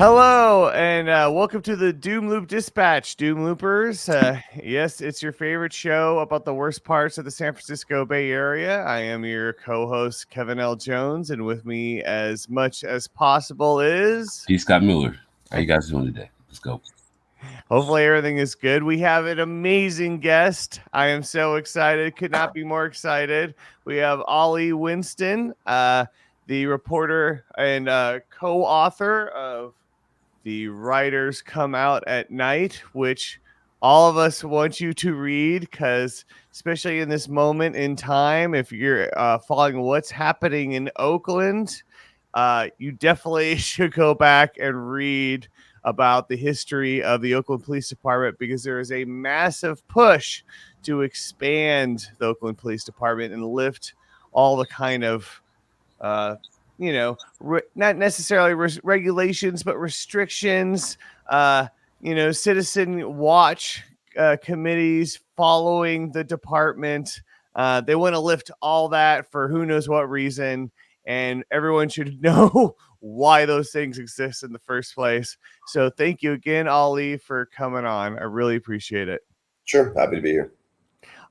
Hello, and welcome to the Doomloop Dispatch, Doomloopers. Yes, it's your favorite show about the worst parts of the San Francisco Bay Area. I am your co-host, Kevin L. Jones, and with me as much as possible is... P. Scott Miller. How you guys doing today? Let's go. Hopefully everything is good. We have an amazing guest. I am so excited. Could not be more excited. We have Ali Winston, the reporter and co-author of The Writers Come Out at Night, which all of us want you to read because, especially in this moment in time, if you're following what's happening in Oakland, you definitely should go back and read about the history of the Oakland Police Department, because there is a massive push to expand the Oakland Police Department and lift all the kind of not necessarily regulations, but restrictions, citizen watch committees following the department. They want to lift all that for who knows what reason, and everyone should know why those things exist in the first place. So thank you again, Ali, for coming on. I really appreciate it. Sure. Happy to be here.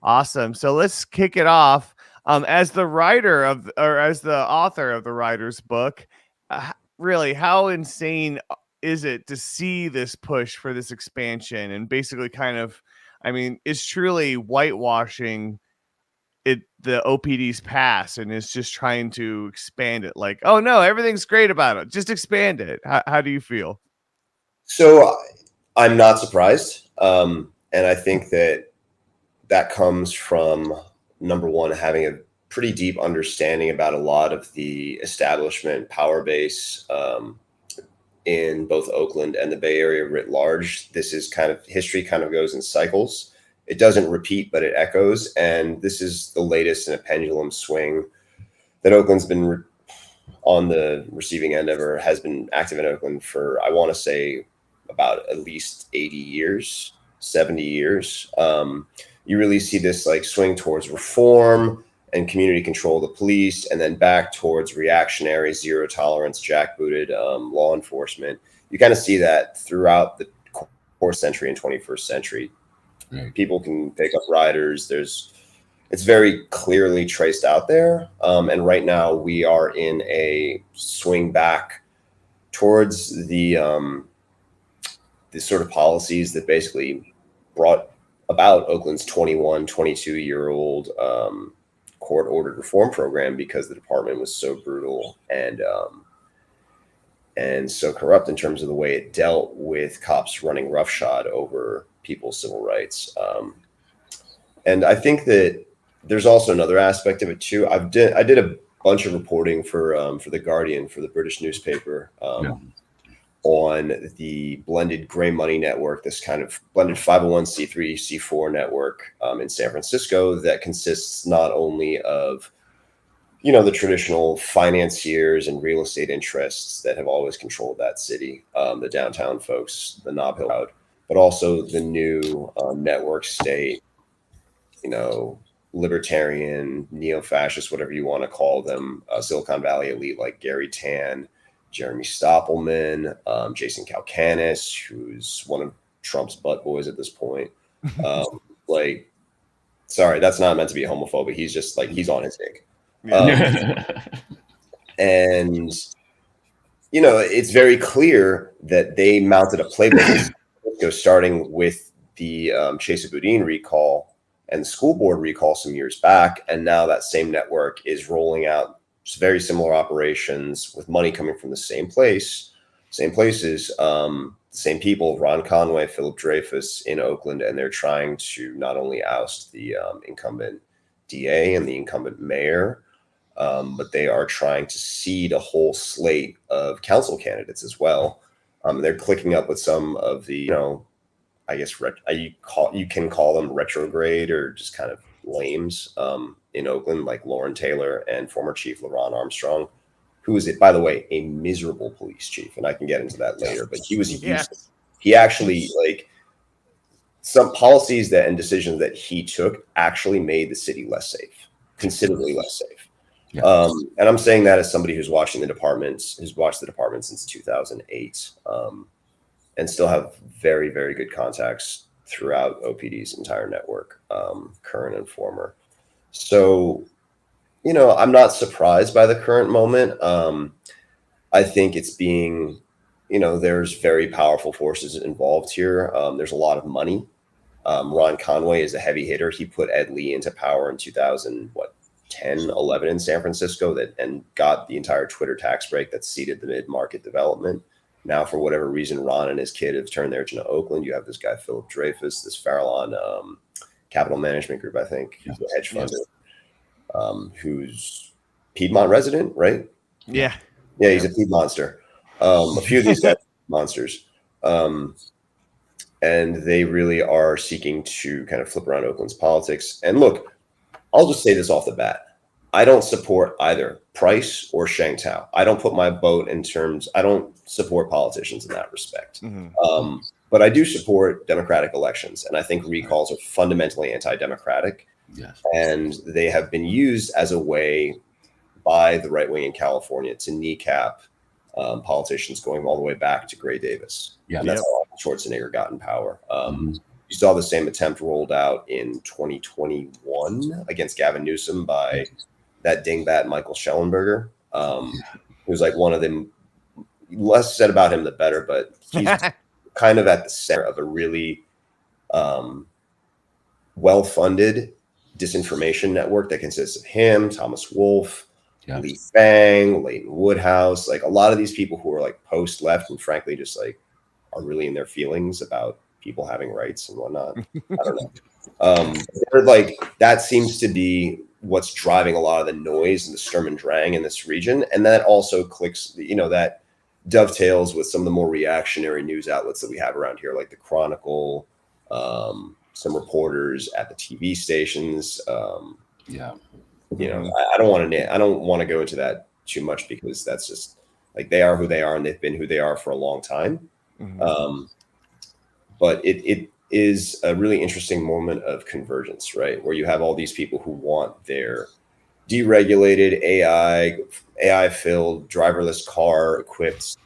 Awesome. So let's kick it off. As the writer of, or as the author of the writer's book, really, how insane is it to see this push for this expansion and basically kind of, it's truly whitewashing the OPD's past, and it's just trying to expand it. Like, oh no, everything's great about it. Just expand it. How do you feel? So I'm not surprised. And I think that comes from, number one, having a pretty deep understanding about a lot of the establishment power base in both Oakland and the Bay Area writ large. This is history kind of goes in cycles. It doesn't repeat, but it echoes. And this is the latest in a pendulum swing that Oakland's been on the receiving end of, or has been active in Oakland for, I want to say, about at least 80 years, 70 years. You really see this swing towards reform and community control of the police, and then back towards reactionary, zero tolerance, jackbooted law enforcement. You kind of see that throughout the core century and 21st century. Right. People can pick up riders. It's very clearly traced out there. And right now we are in a swing back towards the sort of policies that basically brought about Oakland's 22-year-old court-ordered reform program, because the department was so brutal and so corrupt in terms of the way it dealt with cops running roughshod over people's civil rights. And I think that there's also another aspect of it too. I did a bunch of reporting for The Guardian, for the British newspaper, on the blended gray money network, this kind of blended 501c3, C4 network in San Francisco that consists not only of, the traditional financiers and real estate interests that have always controlled that city, the downtown folks, the Nob Hill crowd, but also the new network state, libertarian, neo-fascist, whatever you want to call them, Silicon Valley elite like Gary Tan, Jeremy Stoppelman, Jason Calcanis, who's one of Trump's butt boys at this point. Sorry, that's not meant to be homophobic. He's just he's on his dick. And, it's very clear that they mounted a playbook, starting with the Chesa Boudin recall and the school board recall some years back. And now that same network is rolling out very similar operations with money coming from the same places, same people, Ron Conway, Philip Dreyfus in Oakland. And they're trying to not only oust the incumbent DA and the incumbent mayor, but they are trying to seed a whole slate of council candidates as well. They're clicking up with some of the, I guess you can call them retrograde or just kind of lames in Oakland, like Lauren Taylor and former Chief LeRonne Armstrong, who is, by the way, a miserable police chief, and I can get into that later. But he was useless. He actually some policies and decisions that he took actually made the city less safe, considerably less safe. Yeah. And I'm saying that as somebody who's watched the department since 2008, and still have very, very good contacts throughout OPD's entire network, current and former. So, I'm not surprised by the current moment. I think it's being, there's very powerful forces involved here. There's a lot of money. Ron Conway is a heavy hitter. He put Ed Lee into power in 2010, 11 in San Francisco and got the entire Twitter tax break that seeded the mid-market development. Now, for whatever reason, Ron and his kid have turned their attention to Oakland. You have this guy, Philip Dreyfus, this Farallon Capital Management Group, I think, who's a hedge funder, who's Piedmont resident, right? Yeah. Yeah, he's a Piedmonster. A few of these guys are monsters. And they really are seeking to kind of flip around Oakland's politics. And look, I'll just say this off the bat. I don't support either Price or Sheng Tao. I don't put my vote I don't support politicians in that respect. Mm-hmm. But I do support democratic elections. And I think recalls are fundamentally anti-democratic. Yes. And they have been used as a way by the right wing in California to kneecap politicians going all the way back to Gray Davis. Yeah. And that's how Schwarzenegger got in power. You saw the same attempt rolled out in 2021 against Gavin Newsom by that dingbat Michael Schellenberger, who's like one of them. Less said about him, the better, but he's kind of at the center of a really well-funded disinformation network that consists of him, Thomas Wolfe, Lee Fang, Leighton Woodhouse, like a lot of these people who are like post-left and frankly just like are really in their feelings about people having rights and whatnot. I don't know. They're like, that seems to be what's driving a lot of the noise and the Sturm and Drang in this region. And that also clicks, that dovetails with some of the more reactionary news outlets that we have around here, like the Chronicle, some reporters at the TV stations. I don't want to go into that too much because that's just like they are who they are and they've been who they are for a long time. Mm-hmm. But it is a really interesting moment of convergence, right? Where you have all these people who want their deregulated AI-filled, driverless car-equipped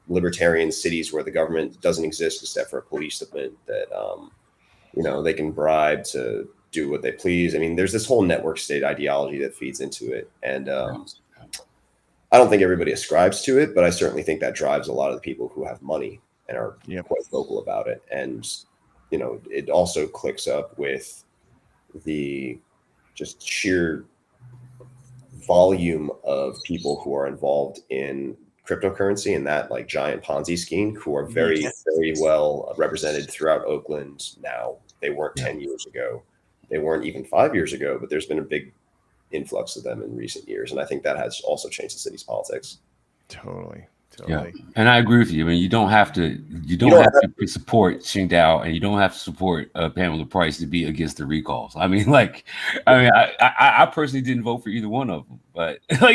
libertarian cities where the government doesn't exist except for a police department that, they can bribe to do what they please. I mean, there's this whole network state ideology that feeds into it. And I don't think everybody ascribes to it, but I certainly think that drives a lot of the people who have money and are quite vocal about it. And, it also clicks up with the just sheer volume of people who are involved in cryptocurrency and that like giant Ponzi scheme who are very, very well represented throughout Oakland now. They weren't 10 years ago. They weren't even 5 years ago, but there's been a big influx of them in recent years. And I think that has also changed the city's politics. Totally. Yeah. And I agree with you. I mean, you don't have to support Xing Dao and you don't have to support Pamela Price to be against the recalls. I mean, I personally didn't vote for either one of them, but I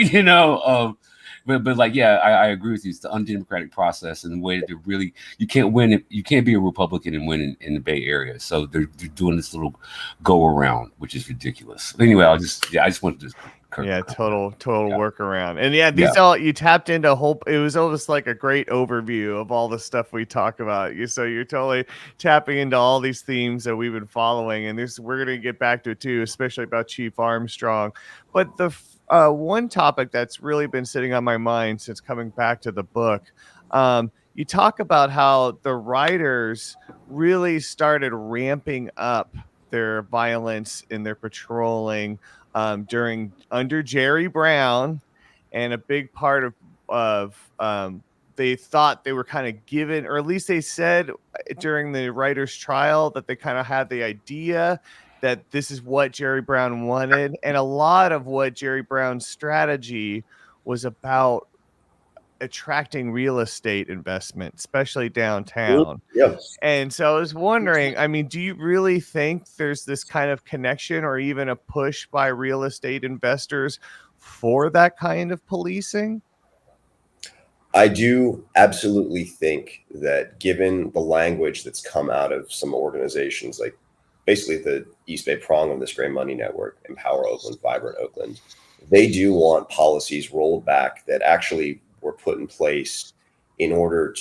agree with you. It's the undemocratic process and the way that you can't win. You can't be a Republican and win in the Bay Area. So they're doing this little go around, which is ridiculous. Anyway, I just wanted to. Total workaround. And all you tapped into it was almost like a great overview of all the stuff we talk about. So you're totally tapping into all these themes that we've been following. And we're going to get back to it too, especially about Chief Armstrong. But the one topic that's really been sitting on my mind since coming back to the book, you talk about how the writers really started ramping up their violence in their patrolling under Jerry Brown, and a big part of they thought they were kind of given, or at least they said during the writer's trial that they kind of had the idea that this is what Jerry Brown wanted. And a lot of what Jerry Brown's strategy was about attracting real estate investment, especially downtown. Yes. And so I was wondering, I mean, do you really think there's this kind of connection or even a push by real estate investors for that kind of policing? I do absolutely think that given the language that's come out of some organizations, like basically the East Bay prong of this Gray Money Network, Empower Oakland, Vibrant Oakland, they do want policies rolled back that actually were put in place in order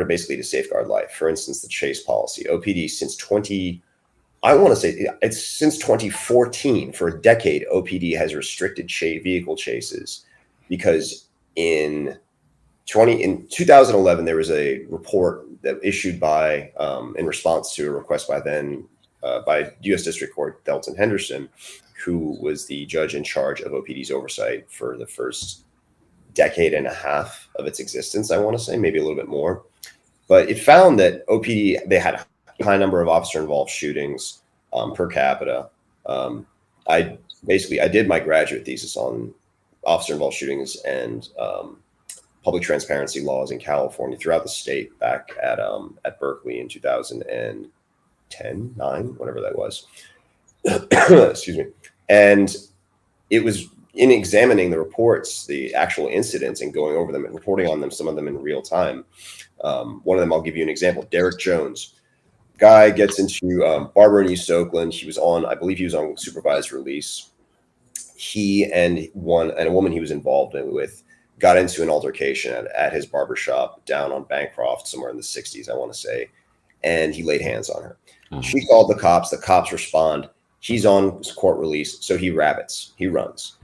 basically to safeguard life. For instance, the chase policy, OPD since 2014, for a decade, OPD has restricted vehicle chases because in 2011, there was a report that issued by, in response to a request by U.S. District Court Delton Henderson, who was the judge in charge of OPD's oversight for the first decade and a half of its existence, I want to say, maybe a little bit more. But it found that OPD, they had a high number of officer-involved shootings per capita. I did my graduate thesis on officer-involved shootings and public transparency laws in California throughout the state back at Berkeley in 2010, 9, whatever that was. Excuse me. And it was in examining the reports, the actual incidents, and going over them and reporting on them, some of them in real time. One of them, I'll give you an example. Derek Jones, guy gets into Barber in East Oakland. I believe he was on supervised release. He and a woman he was involved with got into an altercation at his barbershop down on Bancroft, somewhere in the 60s, I want to say. And he laid hands on her. Mm-hmm. She called the cops. The cops respond. He's on court release, so he rabbits. He runs.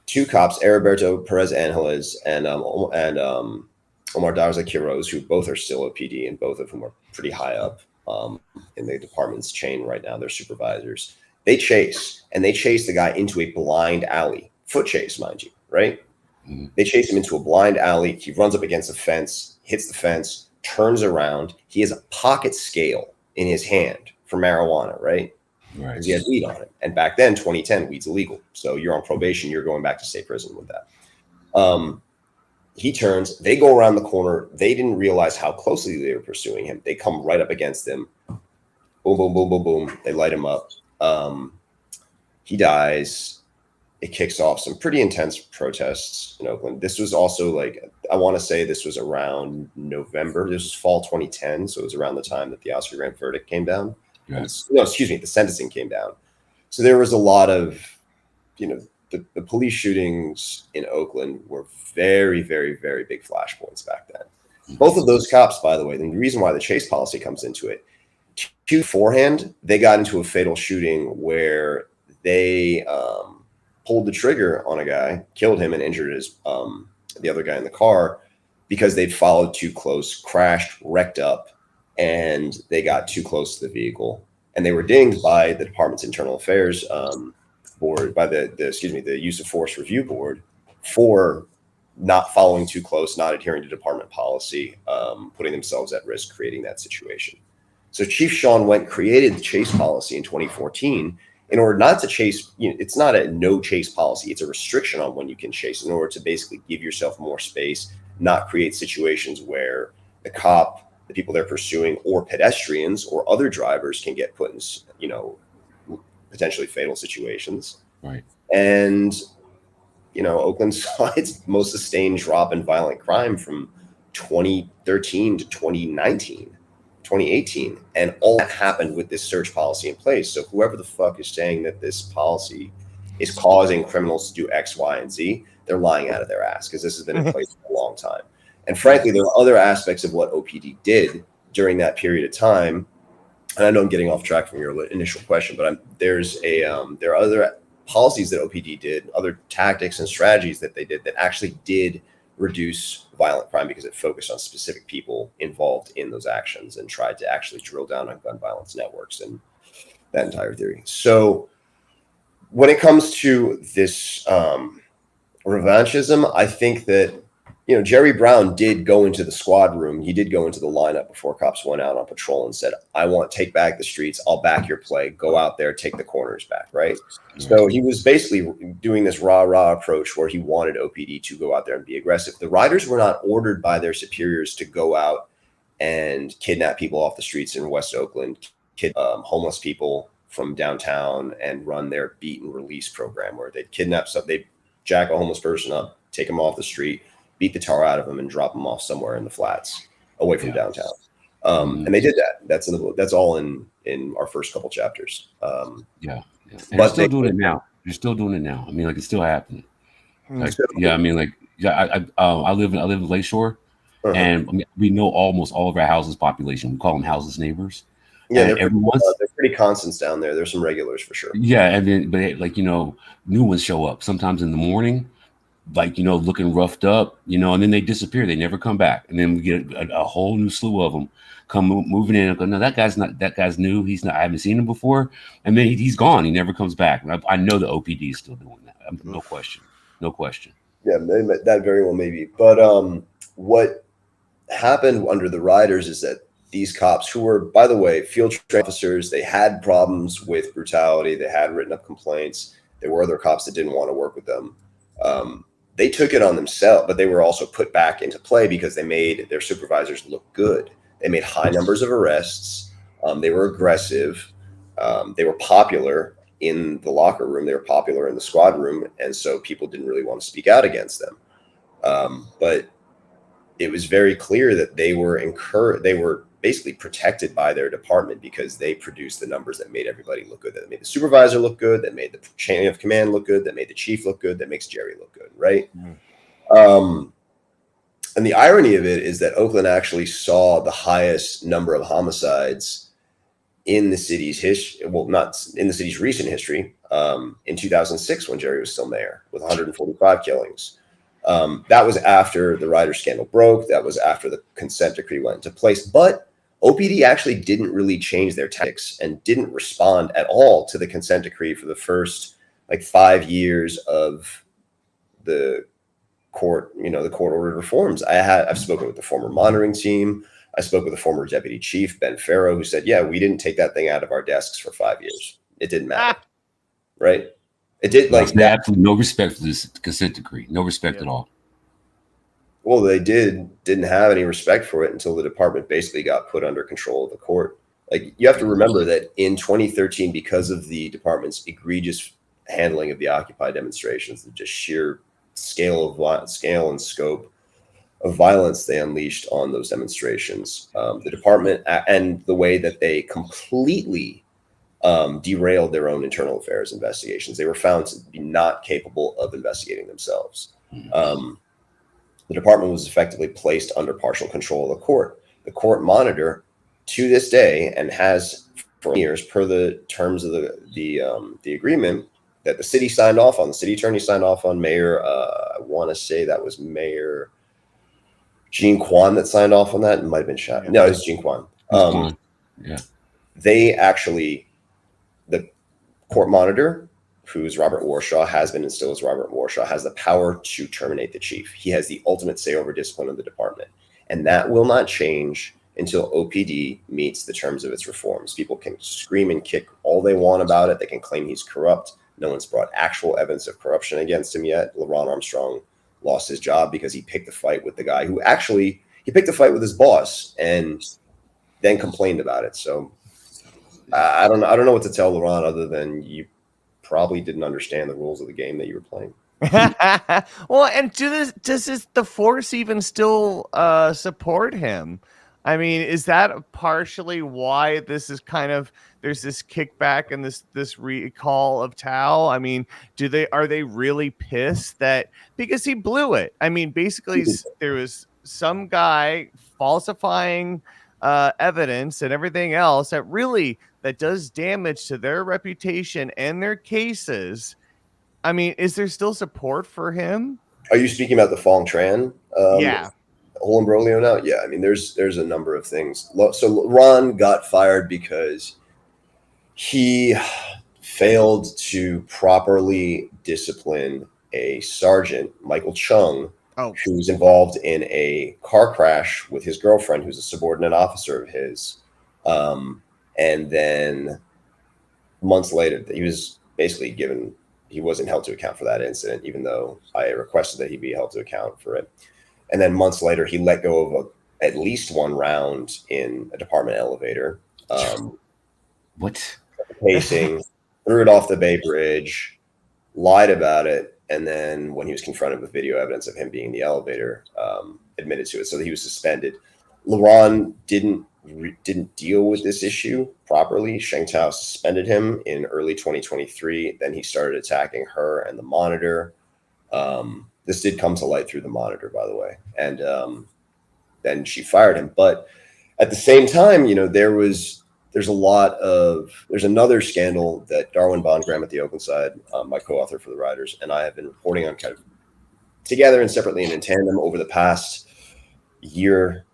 2 cops, Heriberto Perez Angeles and Omar Darza Quiroz, who both are still OPD and both of whom are pretty high up in the department's chain right now. They're supervisors. They chase the guy into a blind alley. Foot chase, mind you, right? Mm-hmm. They chase him into a blind alley. He runs up against a fence, hits the fence, turns around. He has a pocket scale in his hand for marijuana, right? Right. Because he had weed on it. And back then, 2010, weed's illegal. So you're on probation. You're going back to state prison with that. He turns. They go around the corner. They didn't realize how closely they were pursuing him. They come right up against him. Boom, boom, boom, boom, boom. They light him up. He dies. It kicks off some pretty intense protests in Oakland. This was also I want to say this was around November. This was fall 2010. So it was around the time that the Oscar Grant verdict came down. Yes. No, excuse me. The sentencing came down. So there was a lot of, the police shootings in Oakland were very, very, very big flashpoints back then. Both of those cops, by the way, the reason why the chase policy comes into it, beforehand, they got into a fatal shooting where they pulled the trigger on a guy, killed him, and injured the other guy in the car because they followed too close, crashed, wrecked up, and they got too close to the vehicle. And they were dinged by the department's internal affairs board, by the use of force review board for not following too close, not adhering to department policy, putting themselves at risk, creating that situation. So Chief Sean Went created the chase policy in 2014 in order not to chase. It's not a no chase policy. It's a restriction on when you can chase in order to basically give yourself more space, not create situations where the cop, the people they're pursuing, or pedestrians or other drivers can get put in, potentially fatal situations. Right. And, Oakland saw its most sustained drop in violent crime from 2013 to 2019. 2018, and all that happened with this search policy in place. So whoever the fuck is saying that this policy is causing criminals to do X, Y, and Z, they're lying out of their ass, because this has been in place for a long time. And frankly, there are other aspects of what OPD did during that period of time. And I know I'm getting off track from your initial question, but there are other policies that OPD did, other tactics and strategies that they did that actually did reduce violent crime because it focused on specific people involved in those actions and tried to actually drill down on gun violence networks and that entire theory. So when it comes to this revanchism, I think that, Jerry Brown did go into the squad room. He did go into the lineup before cops went out on patrol and said, I want to take back the streets. I'll back your play. Go out there, take the corners back, right? So he was basically doing this rah-rah approach where he wanted OPD to go out there and be aggressive. The riders were not ordered by their superiors to go out and kidnap people off the streets in West Oakland, homeless people from downtown, and run their beat and release program where they'd they'd jack a homeless person up, take them off the street, beat the tar out of them, and drop them off somewhere in the flats away from downtown. And they did that. That's all in our first couple chapters. And but they're still doing it now. They're still doing it now. I mean, like it's still happening. Like, So, yeah, I mean, like, yeah, I live in Lakeshore, and I mean, we know almost all of our houses population. We call them houses neighbors. yeah, And they're pretty constants down there. There's some regulars for sure. yeah, and then but like new ones show up sometimes in the morning, like looking roughed up, and then they disappear. They never come back, and then we get a whole new slew of them moving in. And go, no, that guy's new. He's not. I haven't seen him before, and then he's gone. He never comes back. And I know the OPD is still doing that. No question. No question. Yeah, that very well may be. But what happened under the riders is that these cops, who were, by the way, field trained officers, they had problems with brutality. They had written up complaints. There were other cops that didn't want to work with them. They took it on themselves, but they were also put back into play because they made their supervisors look good. They made high numbers of arrests. They were aggressive. They were popular in the locker room. They were popular in the squad room. And so people didn't really want to speak out against them. But it was very clear that they were basically protected by their department because they produced the numbers that made everybody look good, that made the supervisor look good, that made the chain of command look good, that made the chief look good, that makes Jerry look good, right? And the irony of it is that Oakland actually saw the highest number of homicides in the city's history, well, not in the city's recent history, in 2006 when Jerry was still mayor with 145 killings. That was after the Ryder scandal broke. That was after the consent decree went into place. But OPD actually didn't really change their tactics and didn't respond at all to the consent decree for the first 5 years of the court, the court ordered reforms. I've spoken with the former monitoring team. I spoke with the former deputy chief, Ben Farrow, who said, yeah, we didn't take that thing out of our desks for 5 years. It didn't matter. Right. It did absolutely no respect for this consent decree. No respect at all. Well, they didn't have any respect for it until the department basically got put under control of the court. You have to remember that in 2013, because of the department's egregious handling of the Occupy demonstrations, the just sheer scale and scope of violence they unleashed on those demonstrations, the department and the way that they completely derailed their own internal affairs investigations. They were found to be not capable of investigating themselves. The department was effectively placed under partial control of the court. The court monitor to this day and has for years, per the terms of the agreement that the city signed off on, the city attorney signed off on, Mayor, I want to say that was Mayor Gene Kwan that signed off on that. It might have been Shaq. No, it was Gene Kwan. Yeah. They actually, the court monitor, who's Robert Warshaw, has been and still is Robert Warshaw, has the power to terminate the chief. He has the ultimate say over discipline of the department. And that will not change until OPD meets the terms of its reforms. People can scream and kick all they want about it. They can claim he's corrupt. No one's brought actual evidence of corruption against him yet. LeRonne Armstrong lost his job because he picked a fight with the guy who actually, he picked a fight with his boss and then complained about it. So I don't know what to tell LeRonne other than you probably didn't understand the rules of the game that you were playing. Well, and does the force even still support him? I mean, is that partially why this is kind of, there's this kickback and this recall of Tao? I mean, are they really pissed that because he blew it? I mean, basically there was some guy falsifying evidence and everything else that does damage to their reputation and their cases. I mean, is there still support for him? Are you speaking about the Fong Tran? Yeah. Whole imbroglio now? Yeah, I mean, there's a number of things. So Ron got fired because he failed to properly discipline a sergeant, Michael Chung, who was involved in a car crash with his girlfriend, who's a subordinate officer of his. And then months later, he was basically he wasn't held to account for that incident, even though I requested that he be held to account for it. And then months later, he let go of at least one round in a department elevator. What? Pacing, threw it off the Bay Bridge, lied about it, and then when he was confronted with video evidence of him being in the elevator, admitted to it. So he was suspended. LeRonne didn't didn't deal with this issue properly. Sheng Tao suspended him in early 2023. Then he started attacking her and the monitor. This did come to light through the monitor, by the way. And then she fired him. But at the same time, there's another scandal that Darwin Bondgram at the Oakland side, my co-author for the Riders, and I have been reporting on kind of together and separately and in tandem over the past year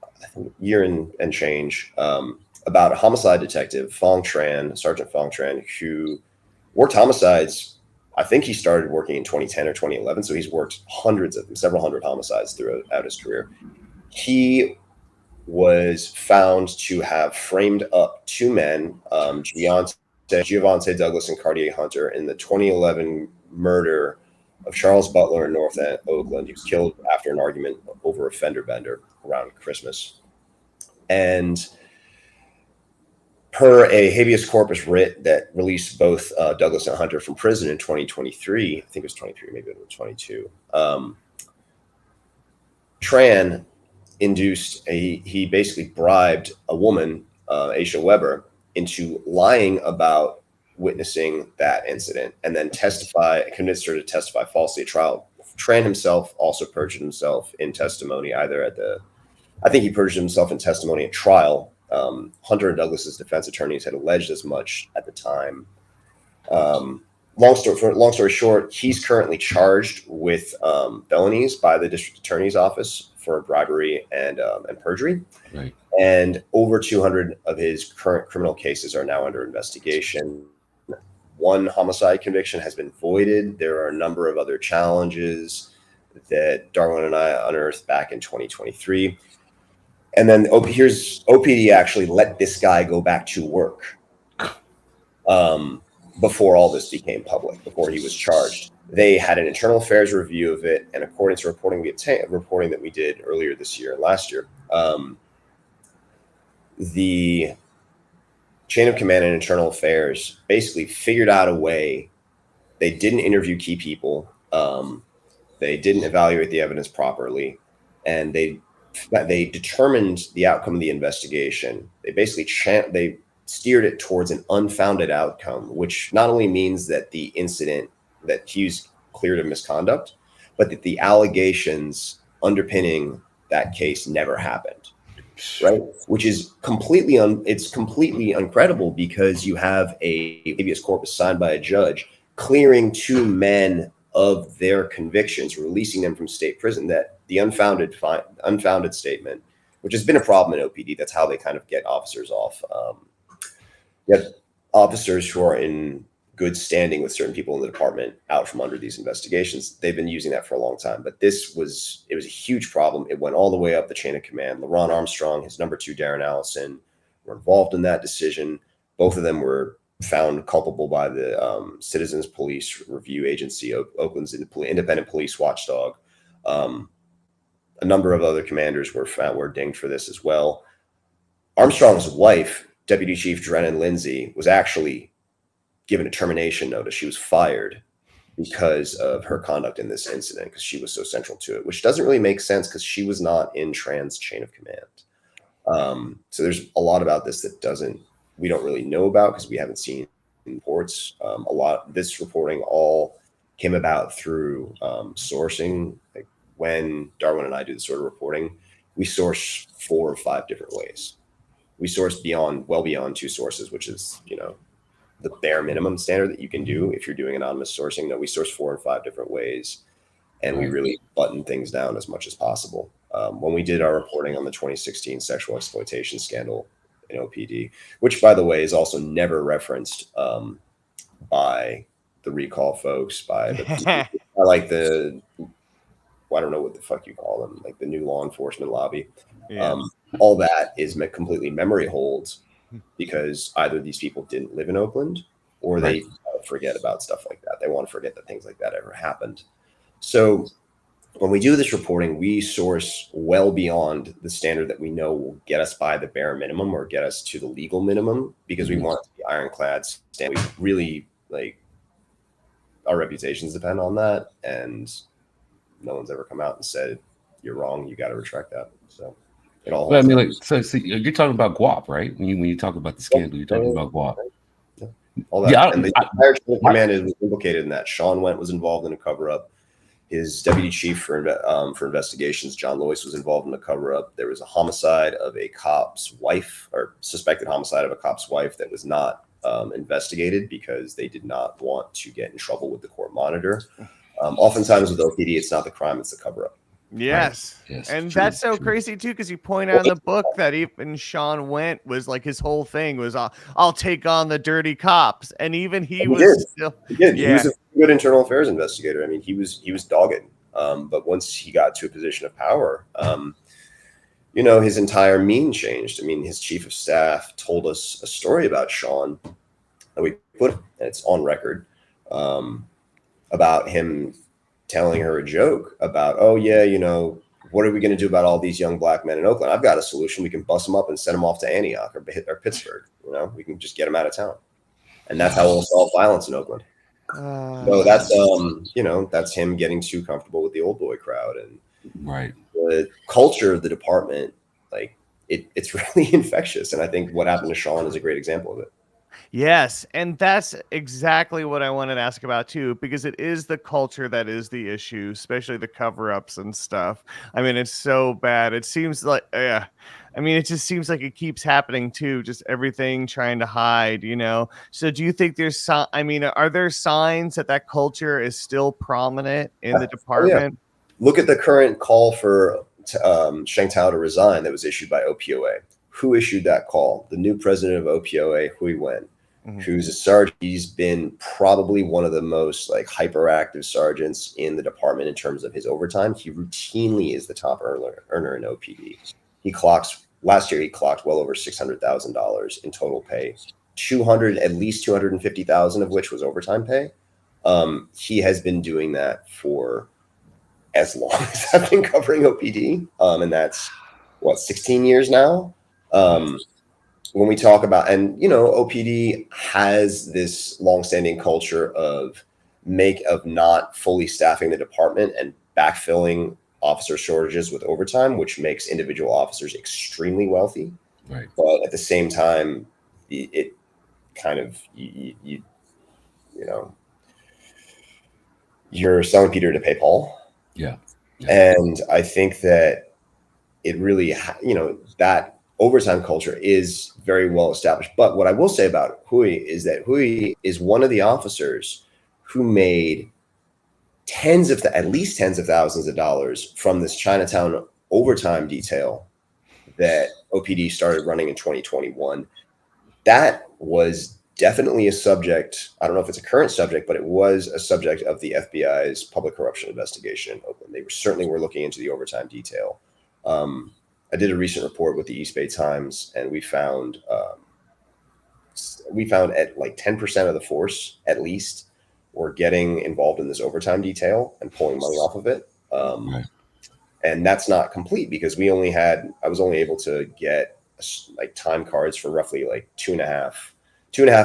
and change, about a homicide detective, Sergeant Fong Tran, who worked homicides. I think he started working in 2010 or 2011. So he's worked several hundred homicides throughout his career. He was found to have framed up two men, Giovante Douglas and Cartier Hunter, in the 2011 murder of Charles Butler in North Oakland. He was killed after an argument over a fender bender around Christmas. And per a habeas corpus writ that released both Douglas and Hunter from prison in 2023, I think it was 23, maybe it was 22, Tran he basically bribed a woman, Aisha Weber, into lying about witnessing that incident and then convinced her to testify falsely at trial. Tran himself also perjured himself in testimony, I think he perjured himself in testimony at trial. Hunter and Douglas's defense attorneys had alleged as much at the time. Long story short, he's currently charged with felonies by the district attorney's office for bribery and perjury. Right. And over 200 of his current criminal cases are now under investigation. One homicide conviction has been voided. There are a number of other challenges that Darwin and I unearthed back in 2023. And then OPD actually let this guy go back to work before all this became public, before he was charged. They had an internal affairs review of it, and according to reporting that we did earlier this year and last year, the chain of command and internal affairs basically figured out a way. They didn't interview key people. They didn't evaluate the evidence properly, and they determined the outcome of the investigation. They basically they steered it towards an unfounded outcome, which not only means that the incident that Hughes cleared of misconduct, but that the allegations underpinning that case never happened, right? Which is completely uncredible, because you have a habeas corpus signed by a judge clearing two men of their convictions, releasing them from state prison. That the unfounded statement, which has been a problem in OPD, that's how they kind of get officers off. You have officers who are in good standing with certain people in the department out from under these investigations. They've been using that for a long time, but it was a huge problem. It went all the way up the chain of command. LeRonne Armstrong, his number two, Darren Allison, were involved in that decision. Both of them were found culpable by the Citizens Police Review Agency, Oakland's independent police watchdog. A number of other commanders were dinged for this as well. Armstrong's wife, Deputy Chief Drennan Lindsay, was actually given a termination notice. She was fired because of her conduct in this incident, because she was so central to it, which doesn't really make sense because she was not in Tran's chain of command. So there's a lot about this that we don't really know about because we haven't seen reports. This reporting all came about through sourcing. Like when Darwin and I do this sort of reporting, we source 4 or 5 different ways. We source well beyond 2 sources, which is, the bare minimum standard that you can do if you're doing anonymous sourcing. No, we source 4 or 5 different ways, and we really button things down as much as possible. When we did our reporting on the 2016 sexual exploitation scandal in OPD, which, by the way, is also never referenced by the recall folks, by the I don't know what the fuck you call them, like the new law enforcement lobby. Yeah. All that is completely memory holds, because either these people didn't live in Oakland, or they forget about stuff like that. They want to forget that things like that ever happened. So when we do this reporting, we source well beyond the standard that we know will get us by the bare minimum or get us to the legal minimum, because we want it to be ironclad standard. We really, our reputations depend on that, and no one's ever come out and said, you're wrong, you got to retract that. So It all. But I mean, like, so you're talking about guap, right? When you talk about the scandal, you're talking about guap. All that. Yeah, And the entire chain of command was implicated in that. Sean Went was involved in a cover-up. His deputy chief for investigations, John Loyce, was involved in a cover-up. There was a homicide of a cop's wife, or suspected homicide of a cop's wife, that was not investigated because they did not want to get in trouble with the court monitor. Oftentimes with OPD, it's not the crime, it's the cover-up. Yes. Right. Yes, And true, that's so true. crazy too, because you point out in the book that even Sean Went was like his whole thing was I'll take on the dirty cops. And even he was still he did. Yeah. He was a good internal affairs investigator. I mean, he was dogged. But once he got to a position of power, you know, his entire mien changed. I mean, his chief of staff told us a story about Sean that we put, and it's on record, about him telling her a joke about, oh yeah, you know, what are we going to do about all these young black men in Oakland? I've got a solution. We can bust them up and send them off to Antioch or Pittsburgh. You know, we can just get them out of town. And that's how we'll solve violence in Oakland. So that's, you know, that's him getting too comfortable with the old boy crowd. And the culture of the department, like it's really infectious. And I think what happened to Sean is a great example of it. Yes, and that's exactly what I wanted to ask about too, because it is the culture that is the issue, especially the cover-ups and stuff. I mean, it's so bad. It seems like, I mean, it just seems like it keeps happening too, just everything trying to hide, you know? So do you think there's, I mean, are there signs that that culture is still prominent in the department? Yeah. Look at the current call for Sheng Tao to resign that was issued by OPOA. Who issued that call? The new president of OPOA, Hui Wen, who's a sergeant. He's been probably one of the most like hyperactive sergeants in the department in terms of his overtime. He routinely is the top earner in OPD. Last year he clocked well over $600,000 in total pay, at least 250,000 of which was overtime pay. He has been doing that for as long as I've been covering OPD, and that's what, 16 years now. When we talk about, and you know, OPD has this longstanding culture of not fully staffing the department and backfilling officer shortages with overtime, which makes individual officers extremely wealthy. Right. But at the same time, it kind of you know, you're selling Peter to pay Paul. Yeah. And I think that it really, you know, that overtime culture is very well established. But what I will say about Hui is that Hui is one of the officers who made at least tens of thousands of dollars from this Chinatown overtime detail that OPD started running in 2021. That was definitely a subject. I don't know if it's a current subject, but it was a subject of the FBI's public corruption investigation in Oakland. They certainly were looking into the overtime detail. I did a recent report with the East Bay Times, and we found at like 10% of the force, at least, were getting involved in this overtime detail and pulling money off of it. And that's not complete because I was only able to get like time cards for roughly like two and a half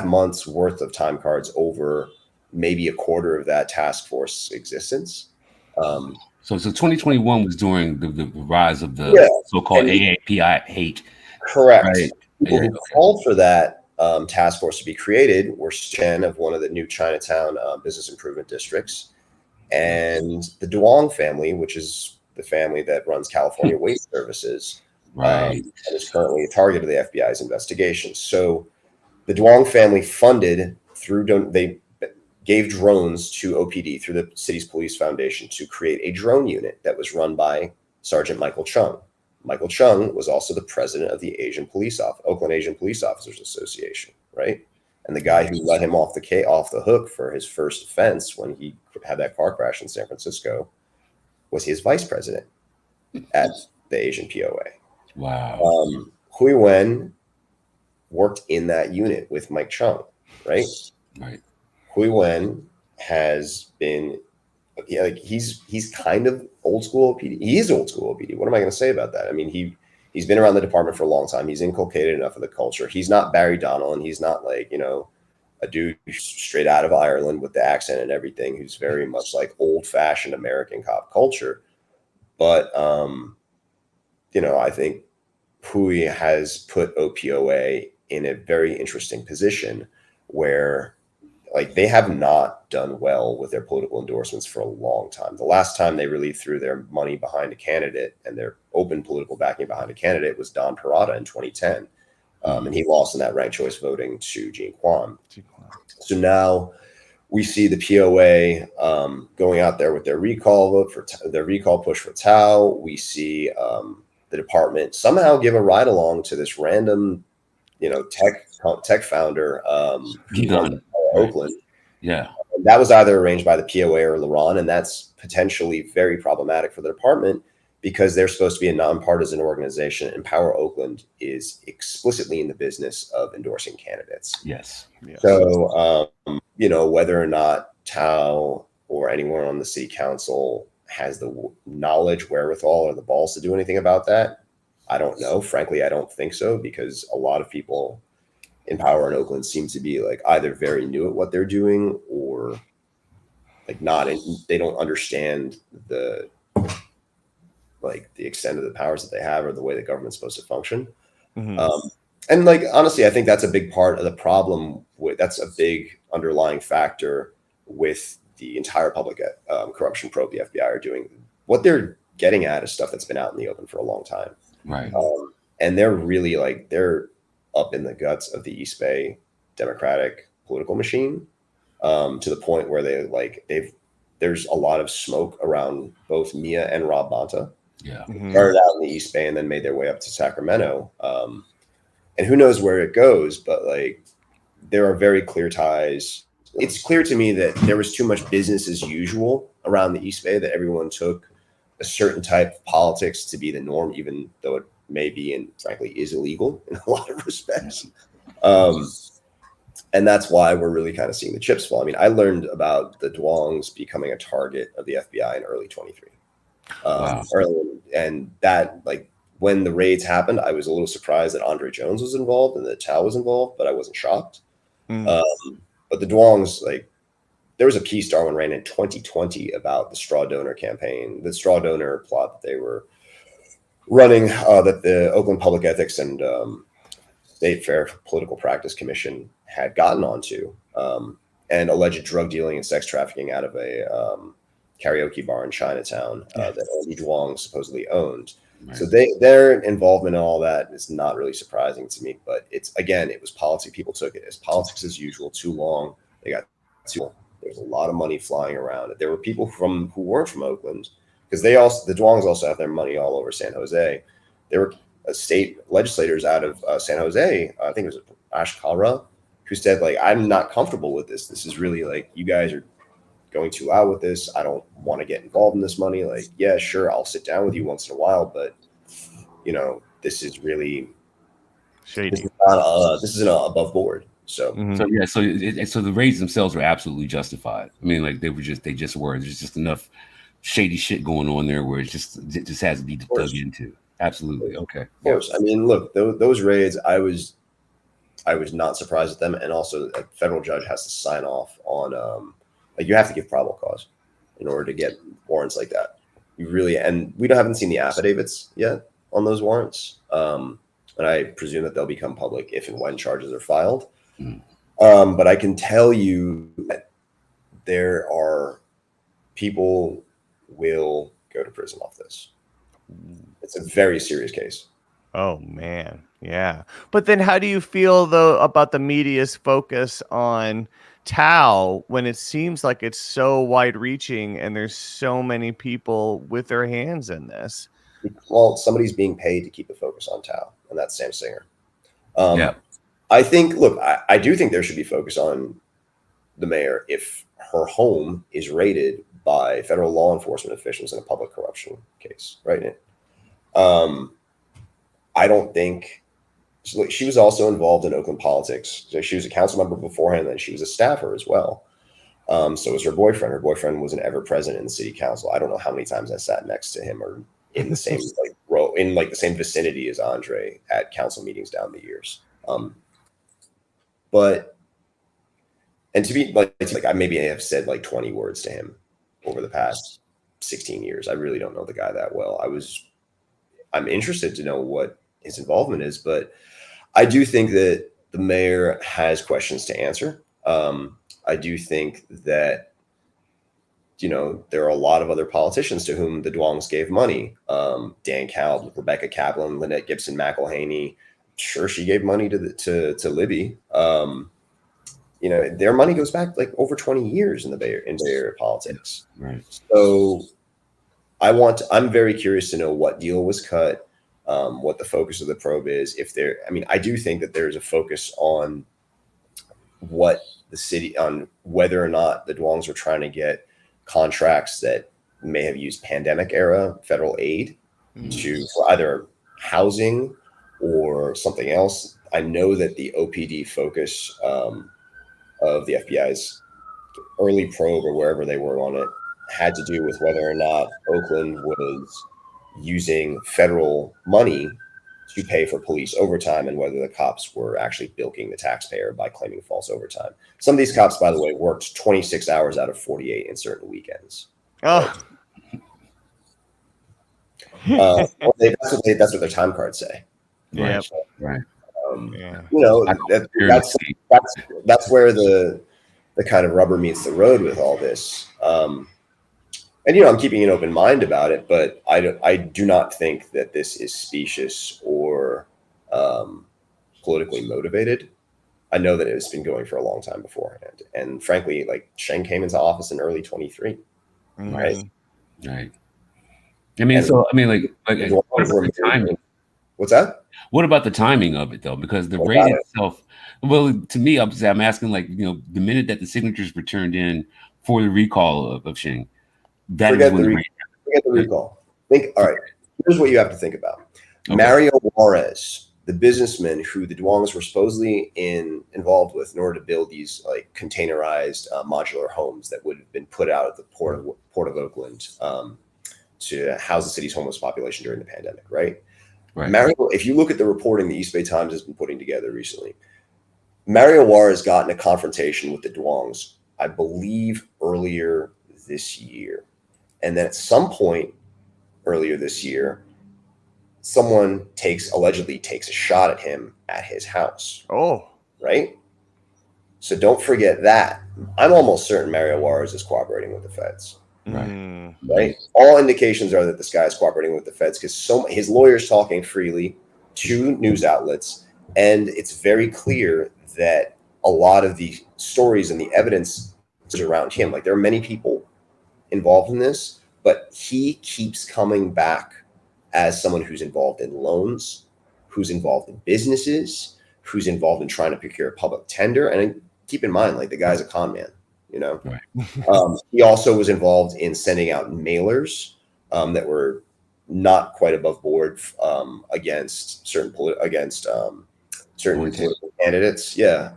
months worth of time cards over maybe a quarter of that task force existence. So 2021 was during the rise of the so-called AAPI hate. Correct. Right? People who called for that task force to be created were Chen of one of the new Chinatown business improvement districts, and the Duong family, which is the family that runs California Waste Services, and is currently a target of the FBI's investigation. So the Duong family funded they gave drones to OPD through the city's police foundation to create a drone unit that was run by Sergeant Michael Chung. Michael Chung was also the president of the Oakland Asian Police Officers Association, right? And the guy who let him off the hook for his first offense when he had that car crash in San Francisco was his vice president at the Asian POA. Wow. Hui Wen worked in that unit with Mike Chung, right? Right. Hui Wen has been, he's kind of old school OPD. He is old school OPD. What am I going to say about that? I mean, he's been around the department for a long time. He's inculcated enough of the culture. He's not Barry Donnell, and he's not like, you know, a dude straight out of Ireland with the accent and everything, who's very much like old fashioned American cop culture. But, you know, I think Hui has put OPOA in a very interesting position where like they have not done well with their political endorsements for a long time. The last time they really threw their money behind a candidate and their open political backing behind a candidate was Don Parada in 2010. And he lost in that ranked choice voting to Gene Kwan. So now we see the POA going out there with their recall vote for their recall push for Tao. We see the department somehow give a ride along to this random, tech founder who runs Oakland. Yeah. That was either arranged by the POA or LeRonne, and that's potentially very problematic for the department because they're supposed to be a nonpartisan organization, and Power Oakland is explicitly in the business of endorsing candidates. Yes. So, whether or not Tao or anyone on the city council has the knowledge, wherewithal, or the balls to do anything about that, I don't know. Frankly, I don't think so, because a lot of people in power in Oakland seem to be like either very new at what they're doing or like not, they don't understand the extent of the powers that they have or the way the government's supposed to function. And like, honestly, I think that's a big part of the problem that's a big underlying factor with the entire public corruption probe the FBI are doing. What they're getting at is stuff that's been out in the open for a long time. Right. And they're really they're up in the guts of the East Bay Democratic political machine, to the point where there's a lot of smoke around both Mia and Rob Bonta. Yeah. Started out in the East Bay and then made their way up to Sacramento. And who knows where it goes, but there are very clear ties. It's clear to me that there was too much business as usual around the East Bay, that everyone took a certain type of politics to be the norm, even though it may be and frankly is illegal in a lot of respects. And that's why we're really kind of seeing the chips fall. I mean, I learned about the Duongs becoming a target of the FBI in early 23. Wow. And that, when the raids happened, I was a little surprised that Andre Jones was involved and that Tao was involved, but I wasn't shocked. But the Duongs, there was a piece Darwin ran in 2020 about the straw donor campaign, the straw donor plot that they were running, that the Oakland Public Ethics and State Fair Political Practice Commission had gotten onto, and alleged drug dealing and sex trafficking out of a karaoke bar in Chinatown that Andy Duong supposedly owned. Right. So their involvement in all that is not really surprising to me, but it was politics. People took it as politics as usual, too long. There's a lot of money flying around. There were people who weren't from Oakland, because the Duongs also have their money all over San Jose. There were state legislators out of San Jose, I think it was Ash Kara, who said, I'm not comfortable with this. This is really you guys are going too loud with this. I don't want to get involved in this money. Yeah, sure, I'll sit down with you once in a while, but this is really shady. This isn't above board. So, so the raids themselves were absolutely justified. I mean, they just were. There's just enough shady shit going on there where it just has to be dug into. Absolutely. Okay. Of course. I mean, look, those raids, I was not surprised at them, and also a federal judge has to sign off on you have to give probable cause in order to get warrants like that. And we haven't seen the affidavits yet on those warrants. And I presume that they'll become public if and when charges are filed. But I can tell you that there are people will go to prison off this. It's a very serious case. Oh man. Yeah. But then how do you feel though about the media's focus on Tao when it seems like it's so wide reaching and there's so many people with their hands in this? Well, somebody's being paid to keep the focus on Tao, and that's Sam Singer. I do think there should be focus on the mayor if her home is raided by federal law enforcement officials in a public corruption case, right? I don't think she was also involved in Oakland politics. So she was a council member beforehand, and she was a staffer as well. So was her boyfriend. Her boyfriend was an ever-present in the city council. I don't know how many times I sat next to him or in the same row, in the same vicinity as Andre at council meetings down the years. And to be I maybe have said 20 words to him over the past 16 years. I really don't know the guy that well. I'm interested to know what his involvement is. But I do think that the mayor has questions to answer. I do think that, you know, there are a lot of other politicians to whom the Duongs gave money. Dan Kalb, Rebecca Kaplan, Lynette Gibson McElhaney. Sure, she gave money to Libby. You know, their money goes back like over 20 years in Bay Area politics. Right. So I'm very curious to know what deal was cut, what the focus of the probe is. I do think that there's a focus on what the city, on whether or not the Duongs were trying to get contracts that may have used pandemic era federal aid for either housing or something else. I know that the OPD focus of the FBI's early probe or wherever they were on it had to do with whether or not Oakland was using federal money to pay for police overtime and whether the cops were actually bilking the taxpayer by claiming false overtime. Some of these cops, by the way, worked 26 hours out of 48 in certain weekends. Oh. That's what their time cards say. Yeah. Right. You know, that's where the kind of rubber meets the road with all this. And, you know, I'm keeping an open mind about it, but I do not think that this is specious or politically motivated. I know that it's been going for a long time beforehand. And frankly, like Sheng came into office in early 23. Right. Right. I mean, what about the timing? What's that? What about the timing of it, though? Because the raid itself, well, to me, I'm asking, like, you know, the minute that the signatures were turned in for the recall of Sheng, forget the recall. All right, here's what you have to think about. Okay. Mario Warez, the businessman who the Duongs were supposedly involved with in order to build these like containerized modular homes that would have been put out at the port of Oakland to house the city's homeless population during the pandemic, right? Mario, if you look at the reporting the East Bay Times has been putting together recently, Mario Warez got in a confrontation with the Duongs, I believe, earlier this year. And then at some point earlier this year, someone allegedly takes a shot at him at his house. Oh. Right? So don't forget that. I'm almost certain Mario Warez is cooperating with the feds. Right? All indications are that this guy is cooperating with the feds because his lawyer's talking freely to news outlets, and it's very clear that a lot of the stories and the evidence is around him. Like, there are many people involved in this, but he keeps coming back as someone who's involved in loans, who's involved in businesses, who's involved in trying to procure a public tender. And keep in mind, like, the guy's a con man. You know, he also was involved in sending out mailers that were not quite above board against certain political candidates. Yeah,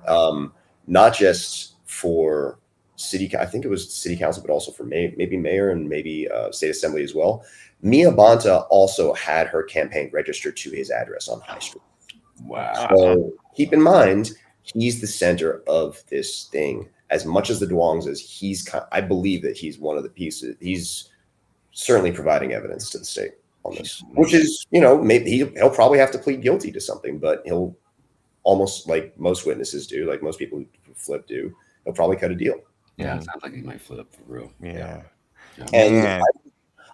not just for I think it was city council, but also for maybe mayor and maybe state assembly as well. Mia Bonta also had her campaign registered to his address on High Street. Wow. So keep in mind, he's the center of this thing. As much as the Duongs is, I believe that he's one of the pieces. He's certainly providing evidence to the state on this, which is, you know, maybe he'll probably have to plead guilty to something, but he'll almost, like most witnesses do, like most people who flip do, he'll probably cut a deal. Yeah, it sounds like he might flip for real. Yeah. And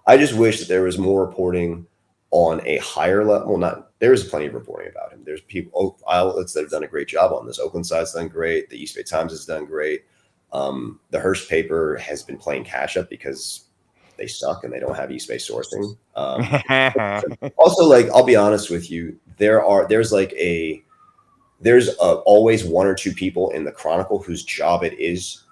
I just wish that there was more reporting on a higher level. There is plenty of reporting about him. There's outlets that have done a great job on this. Oakland side's done great. The East Bay Times has done great. The Hearst paper has been playing catch up because they suck and they don't have East Bay sourcing. Also, like, I'll be honest with you, there's always one or two people in the Chronicle whose job it is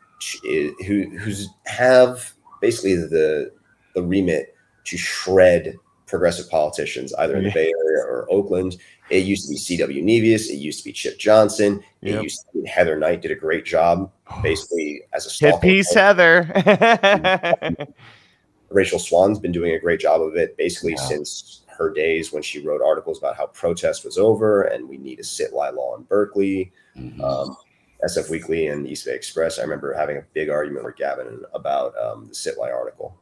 who's have basically the remit to shred progressive politicians, either in the Bay Area or Oakland. It used to be C.W. Nevius. It used to be Chip Johnson. It used to be Heather Knight did a great job, basically, as a stalker. Hit piece, Heather. Rachel Swan's been doing a great job of it, basically, since her days when she wrote articles about how protest was over and we need a sit-lie law in Berkeley. SF Weekly and East Bay Express. I remember having a big argument with Gavin about the sit-lie article.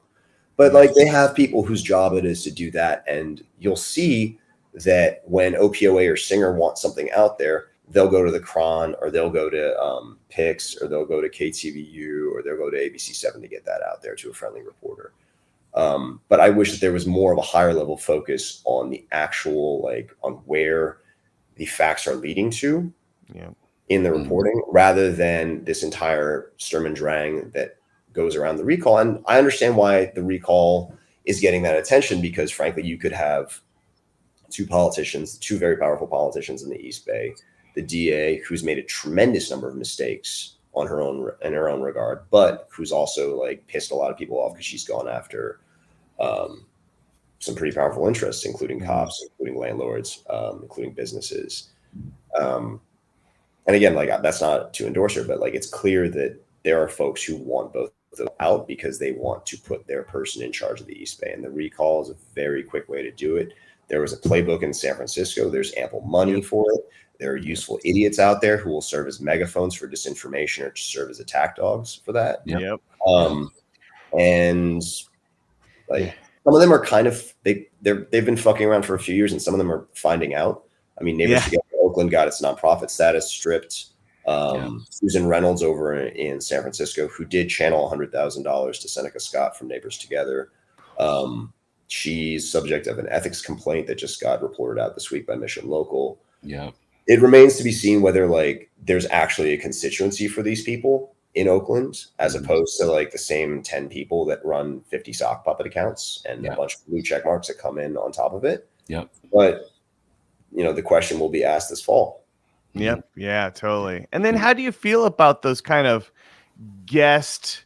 But like, they have people whose job it is to do that, and you'll see that when OPOA or Singer want something out there, they'll go to the Cron, or they'll go to Pix, or they'll go to KTVU, or they'll go to ABC7 to get that out there to a friendly reporter. But I wish that there was more of a higher level focus on the actual, like, on where the facts are leading to in the reporting, rather than this entire Sturm and Drang that goes around the recall. And I understand why the recall is getting that attention, because frankly, you could have two very powerful politicians in the East Bay, the DA, who's made a tremendous number of mistakes in her own regard, but who's also like pissed a lot of people off because she's gone after some pretty powerful interests, including cops, including landlords, including businesses. And again, like, that's not to endorse her, but like, it's clear that there are folks who want both of them out because they want to put their person in charge of the East Bay. And the recall is a very quick way to do it. There was a playbook in San Francisco. There's ample money for it. There are useful idiots out there who will serve as megaphones for disinformation or serve as attack dogs for that. And like, some of them are kind of, they've been fucking around for a few years, and some of them are finding out. I mean, Neighbors Together Oakland got its nonprofit status stripped. Susan Reynolds over in San Francisco, who did channel $100,000 to Seneca Scott from Neighbors Together. She's subject of an ethics complaint that just got reported out this week by Mission Local. It remains to be seen whether like there's actually a constituency for these people in Oakland, as opposed to like the same 10 people that run 50 sock puppet accounts and a bunch of blue check marks that come in on top of it. But you know, the question will be asked this fall. Yeah, totally. And then how do you feel about those kind of guest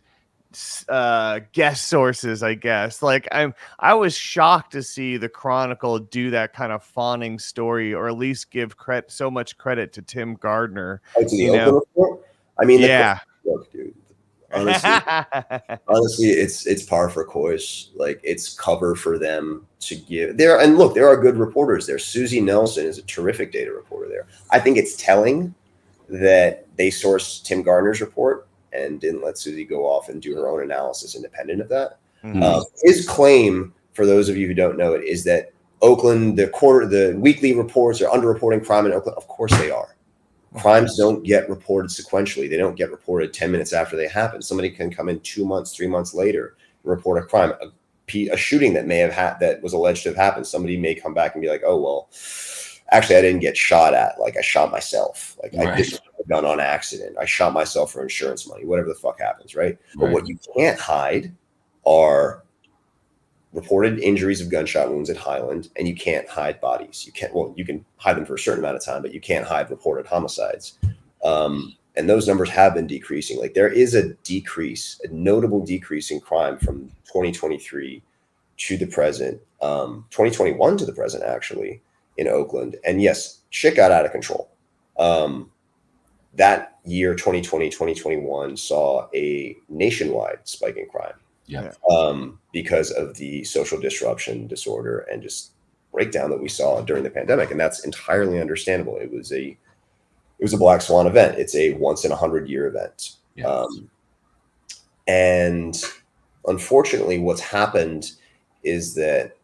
sources, I guess? Like, I was shocked to see the Chronicle do that kind of fawning story, or at least give so much credit to Tim Gardner. To the Oakland report? I mean, look, dude, honestly, it's par for course. Like, it's cover for them to give there. And look, there are good reporters there. Susie Nelson is a terrific data reporter there. I think it's telling that they sourced Tim Gardner's report and didn't let Susie go off and do her own analysis independent of that. His claim, for those of you who don't know it, is that Oakland, the weekly reports are underreporting crime in Oakland. Of course they are. Crimes don't get reported sequentially. They don't get reported 10 minutes after they happen. Somebody can come in 2 months, 3 months later and report a crime, a shooting that may have that was alleged to have happened. Somebody may come back and be like, oh, well, actually, I didn't get shot at. Like, I shot myself. Like, I didn't have a gun on accident. I shot myself for insurance money, whatever the fuck happens, right? But what you can't hide are reported injuries of gunshot wounds at Highland, and you can't hide bodies. You can hide them for a certain amount of time, but you can't hide reported homicides. And those numbers have been decreasing. Like, there is a notable decrease in crime from 2023 to the present, 2021 to the present, actually, in Oakland. And yes, shit got out of control. That year, 2020, 2021, saw a nationwide spike in crime. Because of the social disruption disorder and just breakdown that we saw during the pandemic. And that's entirely understandable. It was a black swan event. It's a once in 100-year event. And unfortunately, what's happened is that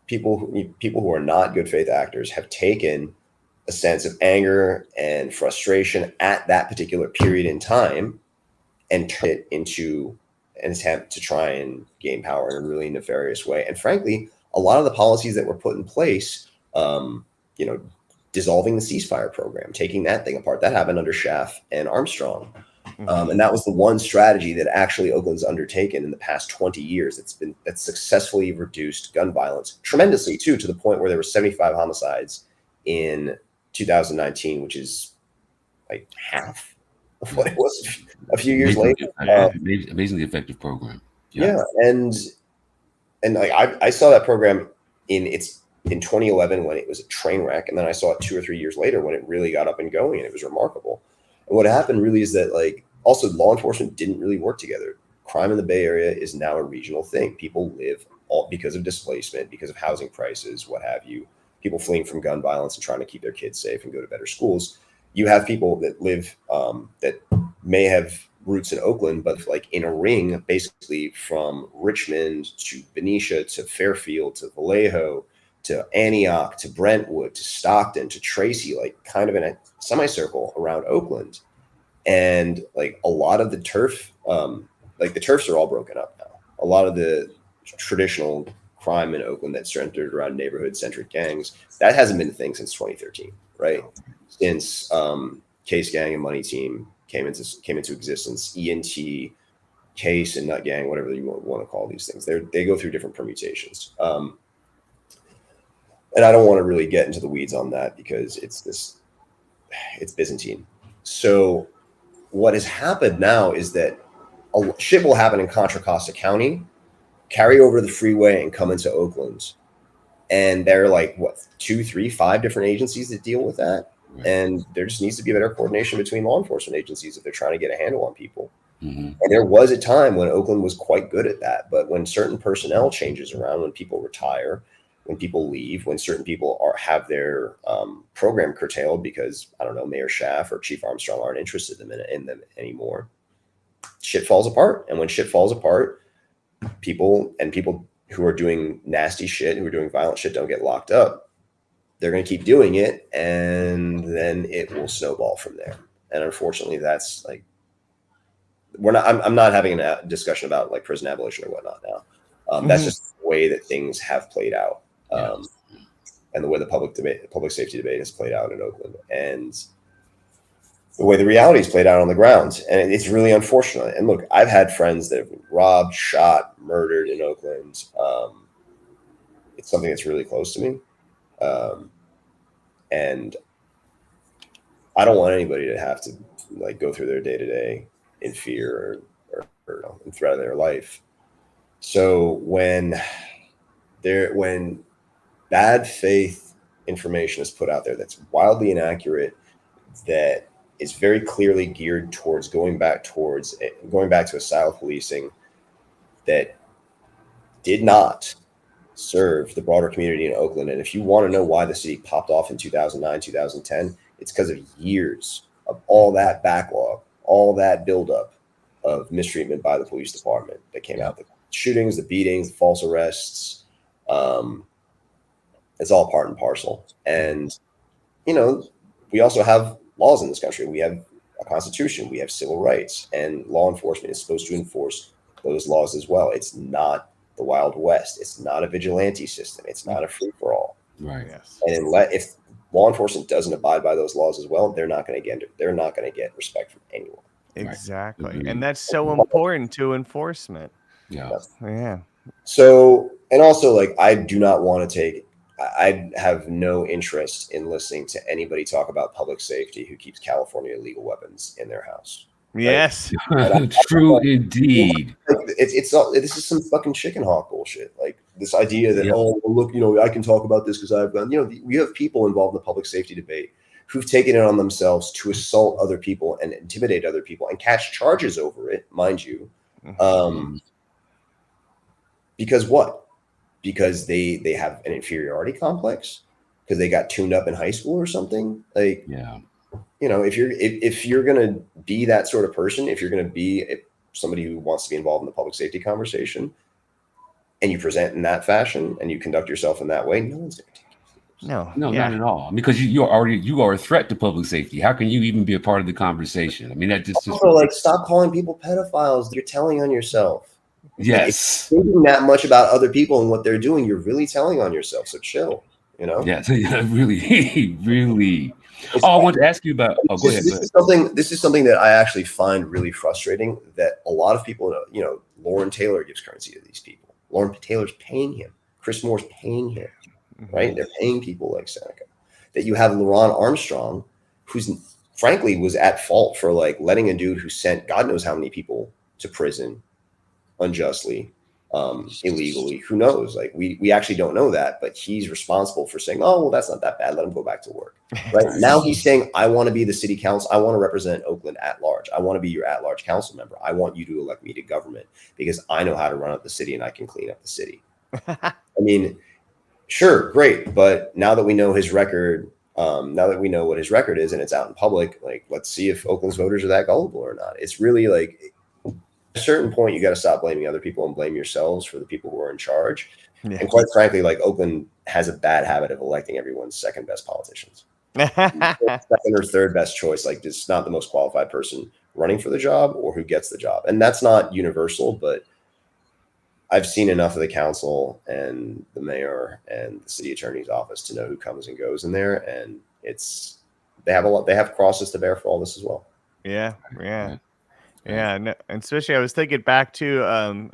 people who are not good faith actors have taken a sense of anger and frustration at that particular period in time and turned it into an attempt to try and gain power in a really nefarious way. And frankly, a lot of the policies that were put in place, dissolving the ceasefire program, taking that thing apart, that happened under Schaff and Armstrong. And that was the one strategy that actually Oakland's undertaken in the past 20 years. That's successfully reduced gun violence tremendously, too, to the point where there were 75 homicides in 2019, which is like half of what it was a few years later. Amazingly effective program. And I saw that program in 2011 when it was a train wreck, and then I saw it 2 or 3 years later when it really got up and going, and it was remarkable. And what happened really is that, like, also law enforcement didn't really work together. Crime in the Bay Area is now a regional thing. People live because of displacement, because of housing prices, what have you. People fleeing from gun violence and trying to keep their kids safe and go to better schools. You have people that live that may have roots in Oakland, but like in a ring, basically from Richmond to Benicia to Fairfield to Vallejo to Antioch, to Brentwood, to Stockton, to Tracy, like kind of in a semicircle around Oakland. And like a lot of the turf, like the turfs are all broken up now. A lot of the traditional crime in Oakland that's centered around neighborhood-centric gangs, that hasn't been a thing since 2013, right? Since Case Gang and Money Team came into existence, ENT, Case and Nut Gang, whatever you want to call these things, they go through different permutations. And I don't want to really get into the weeds on that because it's Byzantine. So what has happened now is that shit will happen in Contra Costa County, carry over the freeway, and come into Oakland. And there are like, what, 2, 3, 5 different agencies that deal with that. Right. And there just needs to be better coordination between law enforcement agencies if they're trying to get a handle on people. Mm-hmm. And there was a time when Oakland was quite good at that. But when certain personnel changes around, when people retire, when people leave, when certain people have their program curtailed because, I don't know, Mayor Schaff or Chief Armstrong aren't interested in them anymore, shit falls apart. And when shit falls apart, people who are doing nasty shit, who are doing violent shit, don't get locked up. They're going to keep doing it, and then it will snowball from there. And unfortunately, that's like, I'm not having a discussion about like prison abolition or whatnot now. That's just the way that things have played out. And the way the public safety debate has played out in Oakland, and the way the reality is played out on the ground. And it's really unfortunate. And look, I've had friends that have been robbed, shot, murdered in Oakland. It's something that's really close to me. And I don't want anybody to have to like go through their day-to-day in fear or in threat of their life. So when bad faith information is put out there that's wildly inaccurate, that is very clearly geared towards going back to a style of policing that did not serve the broader community in Oakland. And if you want to know why the city popped off in 2009, 2010, it's because of years of all that backlog, all that buildup of mistreatment by the police department that came out. The shootings, the beatings, the false arrests, it's all part and parcel. And, you know, we also have laws in this country. We have a constitution, we have civil rights, and law enforcement is supposed to enforce those laws as well. It's not the Wild West. It's not a vigilante system. It's not a free-for-all. Right. Yes. And if law enforcement doesn't abide by those laws as well, they're not going to get respect from anyone. Exactly. Right. And that's so important to enforcement. Yeah. Yeah. So, and also, like, I have no interest in listening to anybody talk about public safety who keeps California illegal weapons in their house. Yes. Right? True indeed. This is some fucking chicken hawk bullshit. Like this idea that, oh, well, look, you know, I can talk about this because I've done, you know, we have people involved in the public safety debate who've taken it on themselves to assault other people and intimidate other people and catch charges over it, mind you. Because what? Because they have an inferiority complex, because they got tuned up in high school or something. Like, you know, if you're going to be that sort of person, if you're going to be somebody who wants to be involved in the public safety conversation, and you present in that fashion and you conduct yourself in that way, no one's going to take you. No, not at all. Because you are a threat to public safety. How can you even be a part of the conversation? I mean, that just like, stop calling people pedophiles. You're telling on yourself. Yes. If you're thinking that much about other people and what they're doing, you're really telling on yourself. So chill, you know? Yeah, really, really. I want to ask you about. Oh, go ahead. This is something that I actually find really frustrating. That a lot of people, you know, Lauren Taylor gives currency to these people. Lauren Taylor's paying him. Chris Moore's paying him. Right? They're paying people like Seneca. That you have LeRonne Armstrong, who's frankly was at fault for like letting a dude who sent God knows how many people to prison unjustly, illegally. Who knows? Like we actually don't know that, but he's responsible for saying, oh, well, that's not that bad. Let him go back to work. Right now he's saying, I want to be the city council. I want to represent Oakland at large. I want to be your at-large council member. I want you to elect me to government because I know how to run up the city and I can clean up the city. I mean, sure, great. But now that we know his record, now that we know what his record is and it's out in public, like, let's see if Oakland's voters are that gullible or not. It's really like, at a certain point, you got to stop blaming other people and blame yourselves for the people who are in charge. And quite frankly, like Oakland has a bad habit of electing everyone's second best politicians. Second or third best choice, like it's not the most qualified person running for the job or who gets the job. And that's not universal, but I've seen enough of the council and the mayor and the city attorney's office to know who comes and goes in there. And they have crosses to bear for all this as well. Yeah. No, and especially I was thinking back to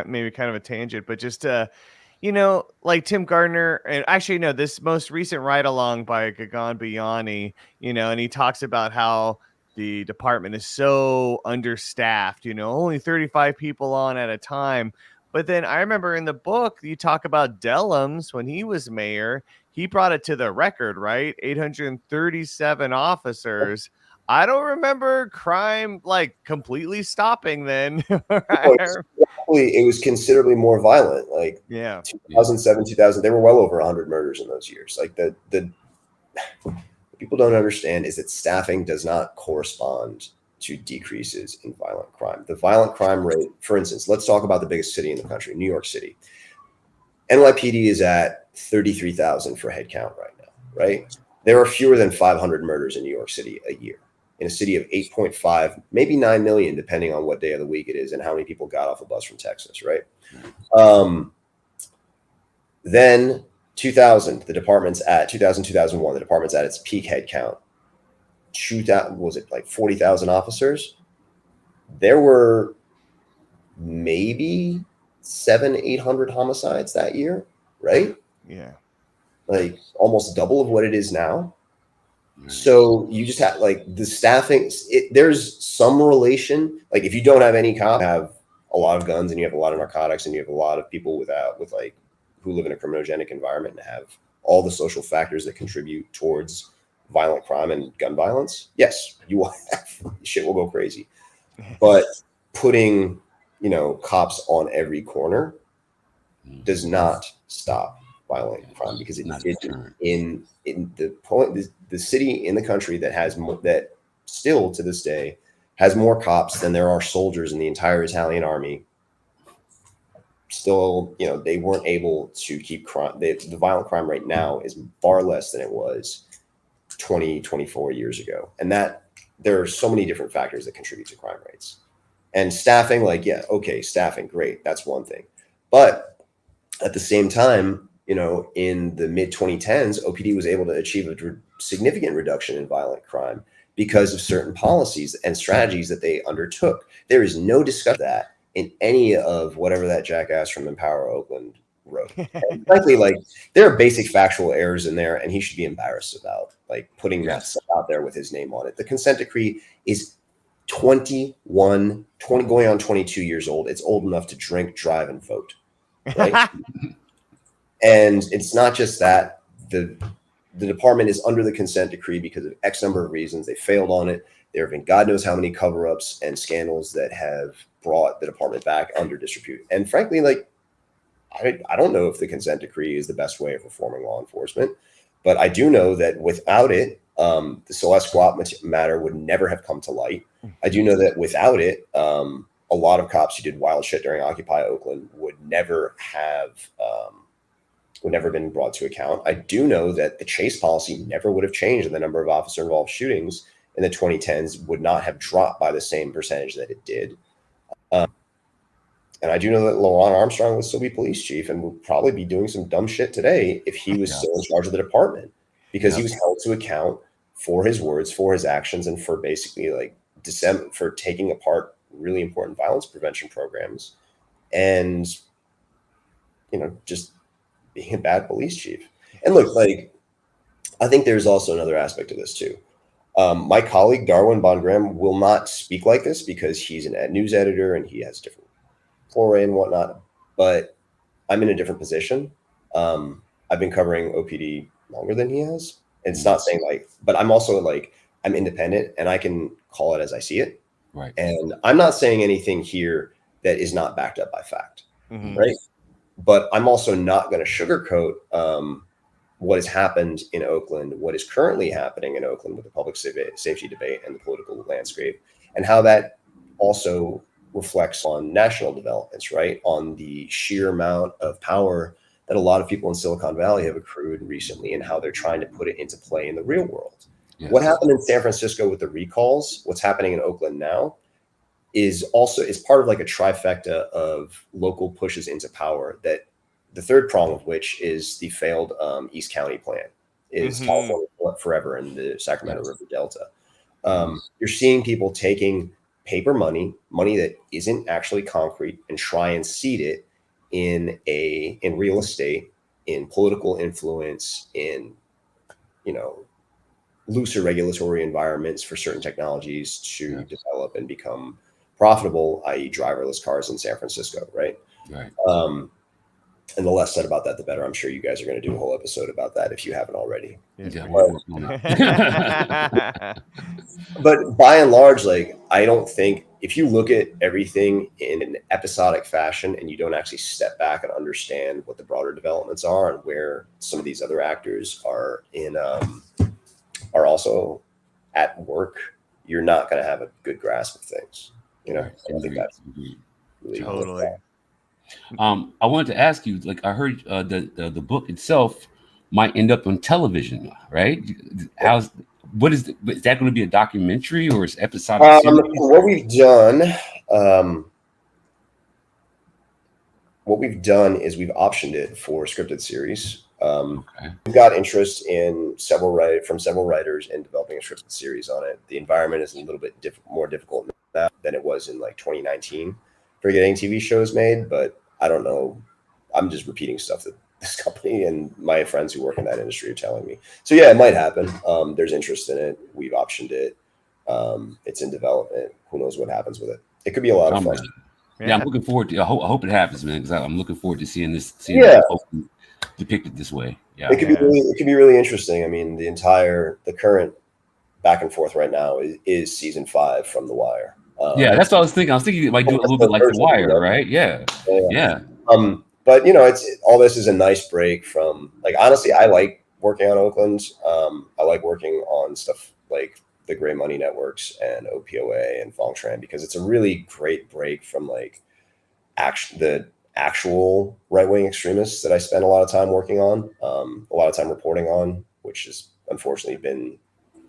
maybe kind of a tangent, but just like Tim Gardner, and actually no, this most recent ride along by Gagan Biyani, and he talks about how the department is so understaffed, only 35 people on at a time. But then I remember in the book you talk about Dellums when he was mayor, he brought it to the record, right? 837 officers. I don't remember crime like completely stopping then. It was considerably more violent. Like 2007, 2000, there were well over 100 murders in those years. Like the what people don't understand is that staffing does not correspond to decreases in violent crime. The violent crime rate, for instance, let's talk about the biggest city in the country, New York City. NYPD is at 33,000 for head count right now, right? There are fewer than 500 murders in New York City a year. In a city of 8.5, maybe 9 million, depending on what day of the week it is and how many people got off a bus from Texas, right? Then 2000, the department's at 2000, 2001, the department's at its peak head count. 2000, was it like 40,000 officers? There were maybe 700-800 homicides that year, right? Yeah. Like almost double of what it is now. So you just have like the staffing, there's some relation. Like if you don't have any cop, you have a lot of guns and you have a lot of narcotics and you have a lot of people who live in a criminogenic environment and have all the social factors that contribute towards violent crime and gun violence. Yes, you will have, shit will go crazy. But putting, cops on every corner does not stop violent crime, because it's in the point, the city in the country that has more, that still to this day has more cops than there are soldiers in the entire Italian army. Still, they weren't able to keep crime. The violent crime rate now is far less than it was 24 years ago. And that there are so many different factors that contribute to crime rates. And staffing, staffing, great. That's one thing. But at the same time, in the mid 2010s, OPD was able to achieve a significant reduction in violent crime because of certain policies and strategies that they undertook. There is no discussion of that in any of whatever that jackass from Empower Oakland wrote. And frankly, there are basic factual errors in there, and he should be embarrassed about putting that stuff out there with his name on it. The consent decree is 20 going on 22 years old. It's old enough to drink, drive, and vote. Right? And it's not just that. The department is under the consent decree because of X number of reasons. They failed on it. There have been God knows how many cover-ups and scandals that have brought the department back under disrepute. And frankly, I don't know if the consent decree is the best way of reforming law enforcement, but I do know that without it, the Celeste Guap matter would never have come to light. I do know that without it, a lot of cops who did wild shit during Occupy Oakland would never been brought to account. I do know that the chase policy never would have changed, and the number of officer-involved shootings in the 2010s would not have dropped by the same percentage that it did. And I do know that LeRonne Armstrong would still be police chief and would probably be doing some dumb shit today if he was still in charge of the department, because he was held to account for his words, for his actions, and for basically for taking apart really important violence prevention programs and, just being a bad police chief. And look, I think there's also another aspect of this too. My colleague, Darwin Bongram, will not speak like this because he's an news editor and he has different foray and whatnot, but I'm in a different position. I've been covering OPD longer than he has. It's not saying but I'm also I'm independent and I can call it as I see it. Right. And I'm not saying anything here that is not backed up by fact. Right. But I'm also not going to sugarcoat what has happened in Oakland, what is currently happening in Oakland with the public safety debate and the political landscape, and how that also reflects on national developments, right? On the sheer amount of power that a lot of people in Silicon Valley have accrued recently and how they're trying to put it into play in the real world. Yes. What happened in San Francisco with the recalls, what's happening in Oakland now, is part of like a trifecta of local pushes into power, that the third prong of which is the failed East County plan, is California forever in the Sacramento River Delta. You're seeing people taking paper money that isn't actually concrete, and try and seed it in real estate, in political influence, in, you know, looser regulatory environments for certain technologies to develop and become profitable, i.e. driverless cars in San Francisco, right? Right. And the less said about that, the better. I'm sure you guys are going to do a whole episode about that if you haven't already. Yeah. But by and large, like, I don't think, if you look at everything in an episodic fashion and you don't actually step back and understand what the broader developments are and where some of these other actors are also at work, you're not going to have a good grasp of things. You know, I think that's really totally. I wanted to ask you, like, I heard the book itself might end up on television, right? Is that going to be a documentary or is episodic series? What we've done is we've optioned it for scripted series. We've got interest from several writers in developing a scripted series on it. The environment is a little bit more difficult than it was in like 2019 for getting TV shows made, but I don't know. I'm just repeating stuff that this company and my friends who work in that industry are telling me. So yeah, it might happen. There's interest in it. We've optioned it. It's in development. Who knows what happens with it? It could be a lot of fun. Yeah, I'm looking forward to. I hope it happens, man. Because I'm looking forward to seeing this. Depicted this way. Yeah, it could be really interesting. I mean, the current back and forth right now is season 5 from The Wire. That's what I was thinking. I was thinking it might do a little bit like The Wire, right? Yeah. But you know, all this is a nice break from, like, honestly, I like working on Oakland. I like working on stuff like the Gray Money Networks and OPOA and Fong Tran, because it's a really great break from like the actual right-wing extremists that I spent a lot of time working on, a lot of time reporting on, which has unfortunately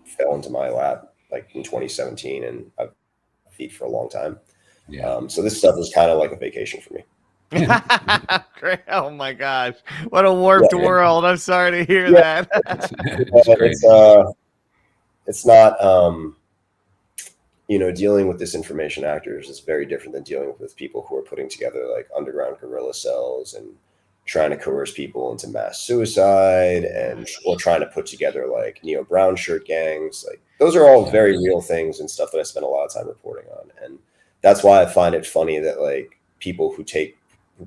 fell into my lap like in 2017, and I've feet for a long time. So this stuff is kind of like a vacation for me. Great. Oh my gosh, what a warped world. I'm sorry to hear that. It's not dealing with disinformation actors is very different than dealing with people who are putting together like underground guerrilla cells and trying to coerce people into mass suicide, or trying to put together like neo brown shirt gangs. Like, those are all very real things and stuff that I spend a lot of time reporting on. And that's why I find it funny that like people who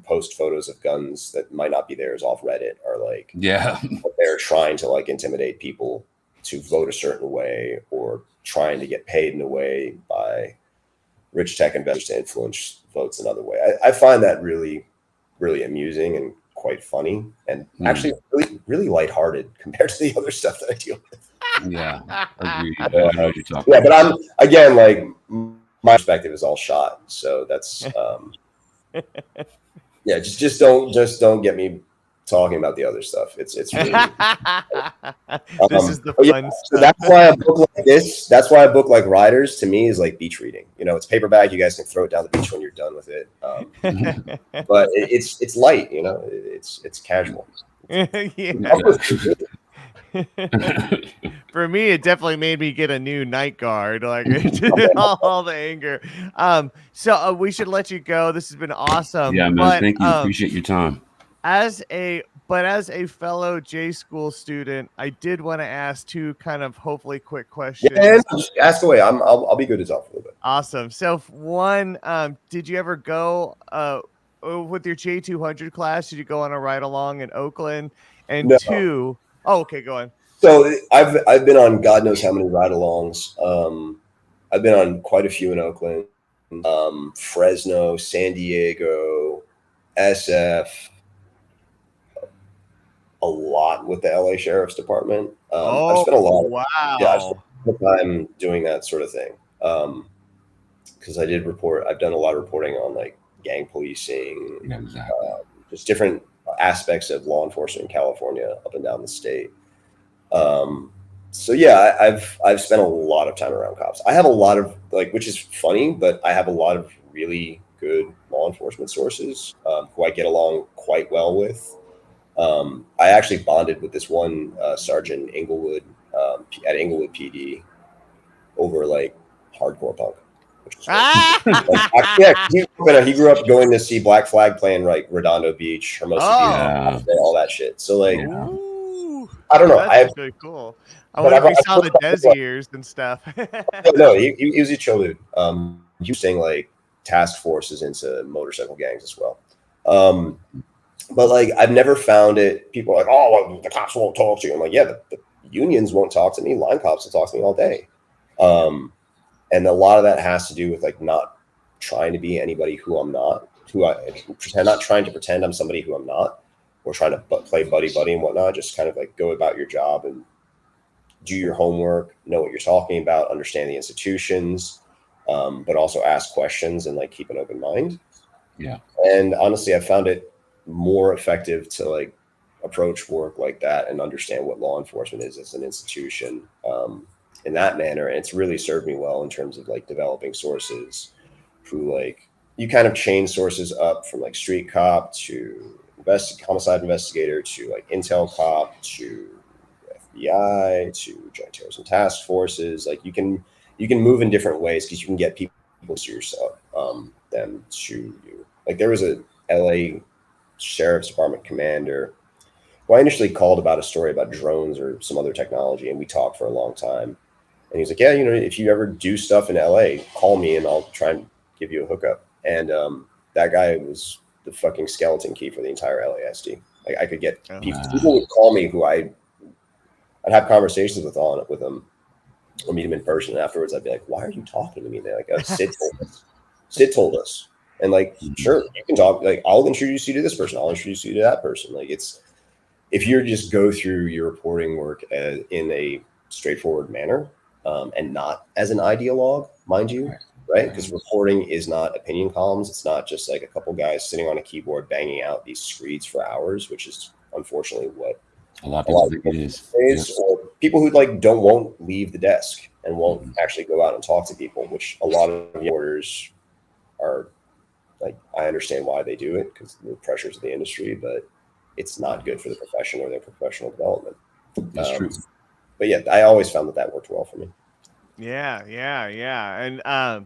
post photos of guns that might not be theirs off Reddit are like, they're trying to like intimidate people to vote a certain way, or trying to get paid in a way by rich tech investors to influence votes another way. I find that really, really amusing and quite funny, and actually really, really lighthearted compared to the other stuff that I deal with. Yeah, agreed. I know what you're talking about. But I'm, again, like, my perspective is all shot, so that's just don't get me talking about the other stuff. It's really this is the fun stuff. So that's why a book like this, that's why a book like Riders to me is like beach reading. You know, it's paperback, you guys can throw it down the beach when you're done with it. But it's light, you know, it's casual. For me, it definitely made me get a new night guard, like all the anger. So we should let you go. This has been awesome. Yeah, man. Thank you. Appreciate your time. As a fellow J school student, I did want to ask 2 kind of hopefully quick questions. Yeah, just ask away. I'll be good to talk for a little bit. Awesome. So one, did you ever go with your J200 class? Did you go on a ride along in Oakland? And no. 2, okay, go on. So I've been on God knows how many ride-alongs. I've been on quite a few in Oakland, Fresno, San Diego, SF. A lot with the LA Sheriff's Department. I've spent a lot of time doing that sort of thing. because I've done a lot of reporting on like gang policing, Yeah, exactly. just different aspects of law enforcement in California up and down the state. So yeah, I've spent a lot of time around cops. I have a lot of like, which is funny, but I have a lot of really good law enforcement sources who I get along quite well with. I actually bonded with this one Sergeant Inglewood at Inglewood PD over like hardcore punk. Which is he grew up going to see Black Flag playing like Redondo Beach, Hermosa Beach, all that shit. So like, I don't know. That's really cool. I wonder if he saw the Desi ears and stuff. No, he was a chill dude. He was saying like task forces into motorcycle gangs as well. But like, I've never found it. People are like, oh, well, the cops won't talk to you. I'm like, yeah, the unions won't talk to me. Line cops will talk to me all day. And a lot of that has to do with like not trying to be anybody who I'm not, not trying to pretend I'm somebody who I'm not, or trying to play buddy and whatnot. Just kind of like go about your job and do your homework, know what you're talking about, understand the institutions, but also ask questions and like keep an open mind. Yeah. And honestly, I found it more effective to like approach work like that and understand what law enforcement is as an institution in that manner. And it's really served me well in terms of like developing sources who like, you kind of chain sources up from like street cop to homicide investigator to like intel cop to FBI to joint terrorism task forces. Like you can move in different ways because you can get people to yourself them to you. Like there was a LA Sheriff's Department commander who I initially called about a story about drones or some other technology, and we talked for a long time. And he's like, yeah, if you ever do stuff in LA, call me and I'll try and give you a hookup. And that guy was the fucking skeleton key for the entire LASD. Like I could get people would call me who I'd have conversations with them or meet them in person. And afterwards I'd be like, why are you talking to me? They're like, oh, Sid told us. And like, sure, you can talk. Like, I'll introduce you to this person. I'll introduce you to that person. Like, if you just go through your reporting work in a straightforward manner and not as an ideologue, mind you, right? Because reporting is not opinion columns. It's not just like a couple guys sitting on a keyboard banging out these screeds for hours, which is unfortunately what a lot of people think it is. Yes. Or people who like won't leave the desk and won't actually go out and talk to people, which a lot of reporters are. Like, I understand why they do it because the pressures of the industry, but it's not good for the profession or their professional development. That's true. But yeah, I always found that worked well for me. Yeah. And I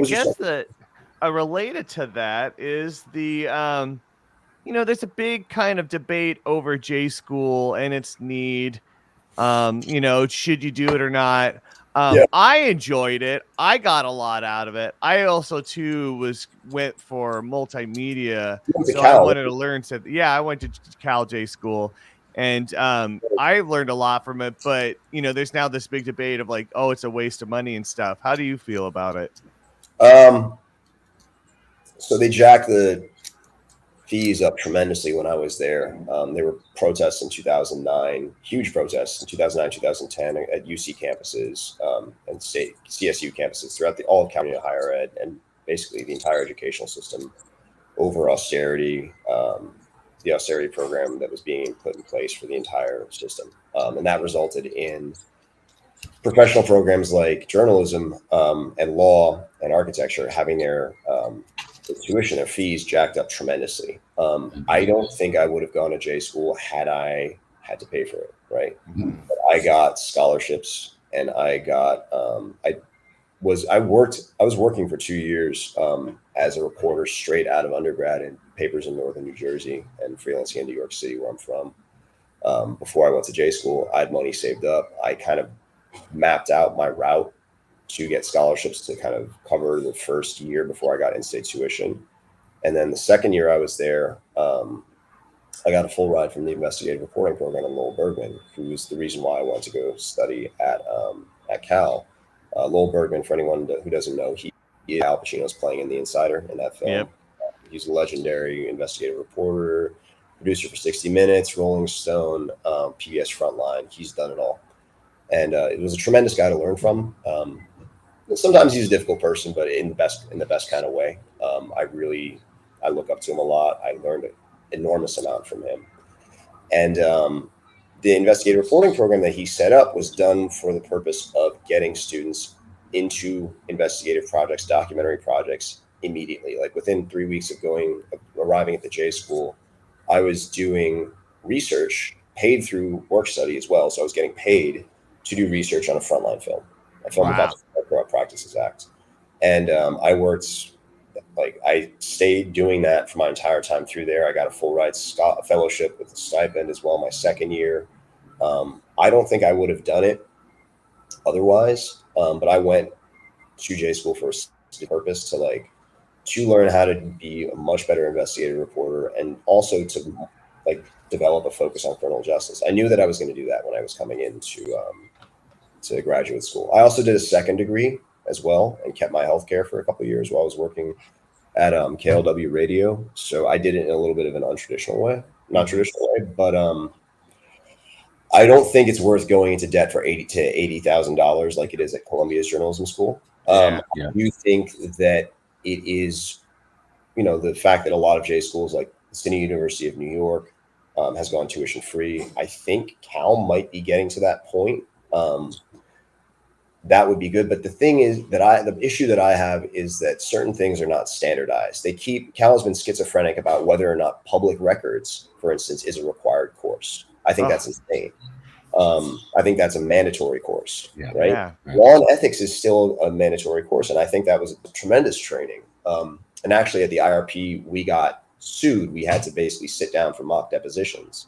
guess that related to that is the, there's a big kind of debate over J School and its need. Should you do it or not? I enjoyed it. I got a lot out of it. I also too went for multimedia, so I wanted to learn. I went to Cal J School, and I learned a lot from it. But there's now this big debate of like, oh, it's a waste of money and stuff. How do you feel about it? So they jacked the fees up tremendously when I was there. There were protests in 2009, huge protests in 2009, 2010 at UC campuses and state CSU campuses throughout all of California higher ed and basically the entire educational system over austerity, the austerity program that was being put in place for the entire system. And that resulted in professional programs like journalism and law and architecture having their tuition or fees jacked up tremendously. I don't think I would have gone to J School had I had to pay for it, right? But I got scholarships and I got I was working for 2 years as a reporter straight out of undergrad in papers in northern New Jersey and freelancing in New York City where I'm from. Before I went to J School, I had money saved up. I kind of mapped out my route to get scholarships to kind of cover the first year before I got in-state tuition. And then the second year I was there, I got a full ride from the investigative reporting program in Lowell Bergman, who was the reason why I wanted to go study at Cal. Lowell Bergman, for anyone who doesn't know, Al Pacino's playing in The Insider in that film. Yep. He's a legendary investigative reporter, producer for 60 Minutes, Rolling Stone, PBS Frontline. He's done it all. And it was a tremendous guy to learn from. sometimes he's a difficult person, but in the best kind of way. I look up to him a lot. I learned an enormous amount from him. And the investigative reporting program that he set up was done for the purpose of getting students into investigative projects, documentary projects immediately. Like within 3 weeks of arriving at the J school, I was doing research paid through work study as well. So I was getting paid to do research on a frontline film, a film about the Corrupt Practices Act. And I stayed doing that for my entire time through there. I got a full ride Scott fellowship with a stipend as well my second year. I don't think I would have done it otherwise, but I went to J school for a purpose to learn how to be a much better investigative reporter, and also to develop a focus on criminal justice. I knew that I was going to do that when I was coming into to graduate school. I also did a second degree as well and kept my healthcare for a couple of years while I was working at KLW Radio. So I did it in a little bit of an untraditional way, not traditional way, but I don't think it's worth going into debt for $80,000 like it is at Columbia's journalism school. I do think that it is, the fact that a lot of J schools like the City University of New York has gone tuition free. I think Cal might be getting to that point. That would be good. But the thing is the issue that I have is that certain things are not standardized. Cal has been schizophrenic about whether or not public records, for instance, is a required course. I think that's insane. I think that's a mandatory course, right? Yeah. Law and ethics is still a mandatory course. And I think that was a tremendous training. And actually at the IRP, we got sued. We had to basically sit down for mock depositions.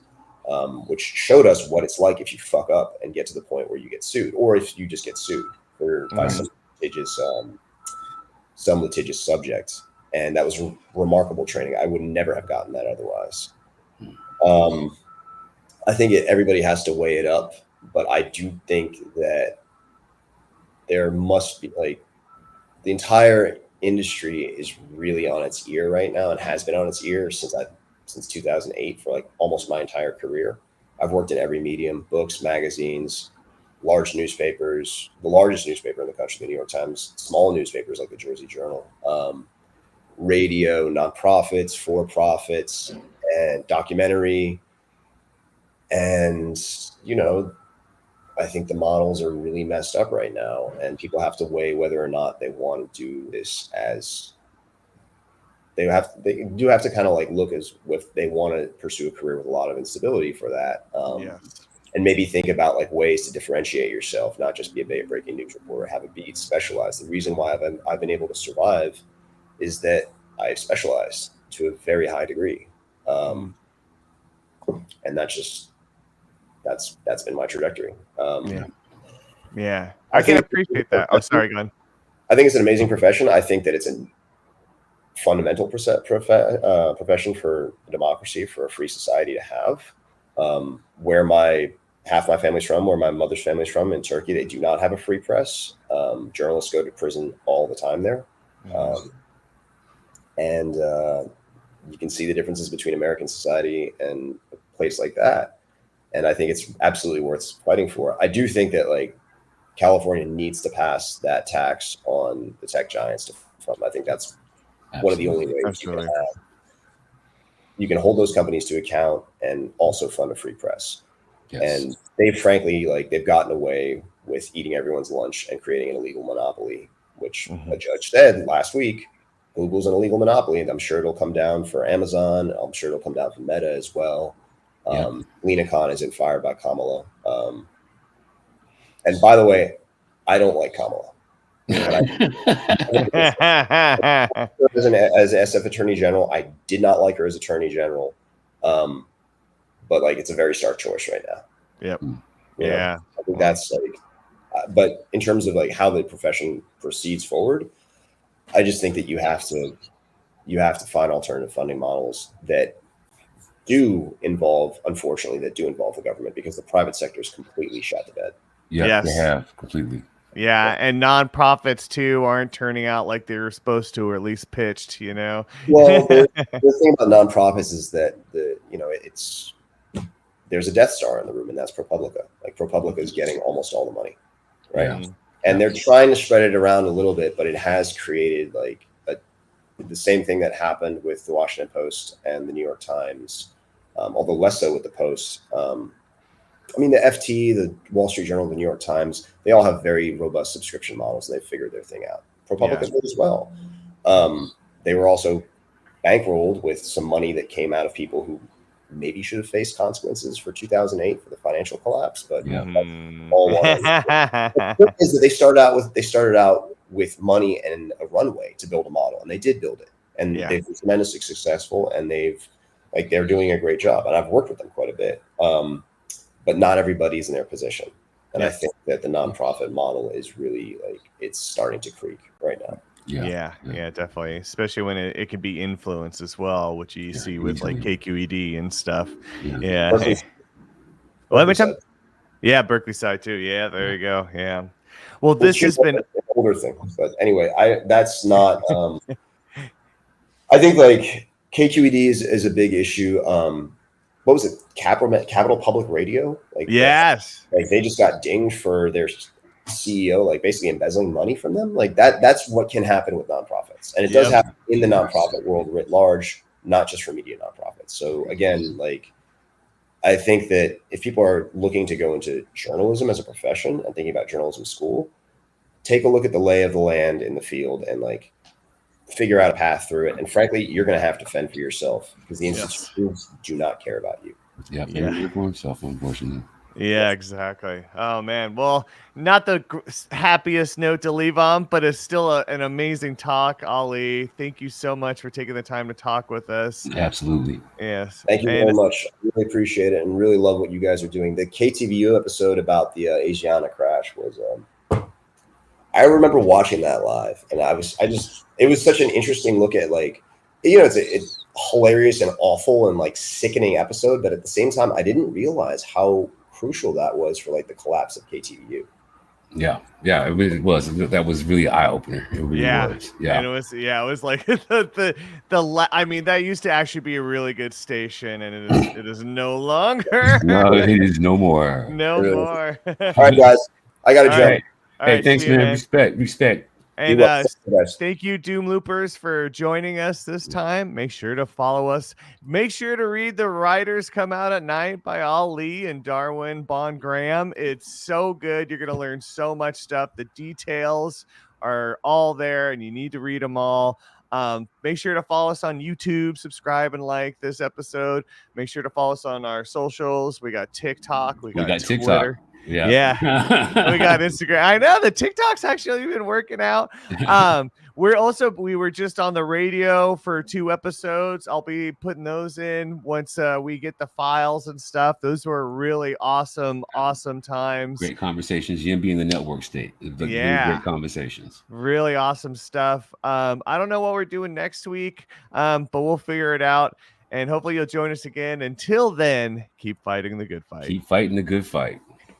Which showed us what it's like if you fuck up and get to the point where you get sued, or if you just get sued by some litigious subjects. And that was remarkable training. I would never have gotten that otherwise. I think everybody has to weigh it up, but I do think that there must be the entire industry is really on its ear right now and has been on its ear since 2008 for almost my entire career. I've worked in every medium: books, magazines, large newspapers, the largest newspaper in the country, the New York Times, small newspapers like the Jersey Journal, radio, nonprofits, for-profits, and documentary. And, I think the models are really messed up right now, and people have to weigh whether or not they want to do this as they do have to kind of look as if they want to pursue a career with a lot of instability for that. And maybe think about ways to differentiate yourself, not just be a breaking news reporter, have a beat, specialize. The reason why I've been able to survive is that I've specialized to a very high degree. And that's been my trajectory. I can appreciate that. Oh, sorry, go on. I think it's an amazing profession. I think that it's a fundamental profession for democracy, for a free society to have. Where half my family's from, where my mother's family's from in Turkey, they do not have a free press. Journalists go to prison all the time there. And you can see the differences between American society and a place like that. And I think it's absolutely worth fighting for. I do think that California needs to pass that tax on the tech giants to fund. I think that's one of the only ways you can hold those companies to account and also fund a free press. Yes. And they've gotten away with eating everyone's lunch and creating an illegal monopoly, which a judge said last week, Google's an illegal monopoly. And I'm sure it'll come down for Amazon. I'm sure it'll come down for Meta as well. Lena Khan isn't fired by Kamala. And by the way, I don't like Kamala. As SF Attorney General, I did not like her as Attorney General. But it's a very stark choice right now. Yep. I think that's but in terms of how the profession proceeds forward, I just think that you have to find alternative funding models that do involve the government, because the private sector is completely shot to bed. Yeah, they have completely. Yeah, and nonprofits too aren't turning out like they were supposed to, or at least pitched. Well, the thing about nonprofits is that there's a Death Star in the room, and that's ProPublica. ProPublica is getting almost all the money, right? And they're trying to spread it around a little bit, but it has created like the same thing that happened with the Washington Post and the New York Times, although less so with the Post. I mean, the FT, the Wall Street Journal, the New York Times, they all have very robust subscription models, and they've figured their thing out. ProPublica did as well. They were also bankrolled with some money that came out of people who maybe should have faced consequences for 2008 for the financial collapse, but all one. The is that they started out with money and a runway to build a model, and they did build it, and they've been tremendously successful, and they're doing a great job, and I've worked with them quite a bit. But not everybody's in their position. And I think that the nonprofit model is really it's starting to creak right now. Yeah, definitely. Especially when it can be influenced as well, which you see with like KQED and stuff. Yeah. Berkeley side too. Yeah, there you go. Yeah. Well, this has been an older thing. But anyway, that's not I think like KQED is a big issue. What was it? Capital Public Radio? Yes. They just got dinged for their CEO, basically embezzling money from them. That's what can happen with nonprofits. And it does happen in the nonprofit world writ large, not just for media nonprofits. So again, I think that if people are looking to go into journalism as a profession and thinking about journalism school, take a look at the lay of the land in the field and figure out a path through it. And frankly, you're going to have to fend for yourself because the institutions do not care about you. For himself, unfortunately. Yeah, exactly. Oh man. Well, not the happiest note to leave on, but it's still an amazing talk, Ali. Thank you so much for taking the time to talk with us. Absolutely. Yes. Thank you very much. I really appreciate it and really love what you guys are doing. The KTVU episode about the Asiana crash was I remember watching that live, and it was such an interesting look at it's hilarious and awful and sickening episode, but at the same time, I didn't realize how crucial that was for the collapse of KTVU. Yeah, it was. That was really eye opener. It really was. Yeah, and it was like I mean, that used to actually be a really good station, and it is no longer. No, it is no more. No more. All right, guys, I got to jump. Right. Hey, thanks, man. Respect. And thank you, Doom Loopers, for joining us this time. Make sure to follow us. Make sure to read The Riders Come Out at Night by Ali and Darwin Bond Graham. It's so good. You're going to learn so much stuff. The details are all there, and you need to read them all. Make sure to follow us on YouTube, subscribe and like this episode. Make sure to follow us on our socials. We got TikTok. We got Twitter. TikTok. Yeah. We got Instagram. I know the TikTok's actually been working out. We were just on the radio for 2 episodes. I'll be putting those in once we get the files and stuff. Those were really awesome times. Great conversations. Yim being the network state. Great conversations. Really awesome stuff. I don't know what we're doing next week, but we'll figure it out. And hopefully you'll join us again. Until then, keep fighting the good fight. Keep fighting the good fight.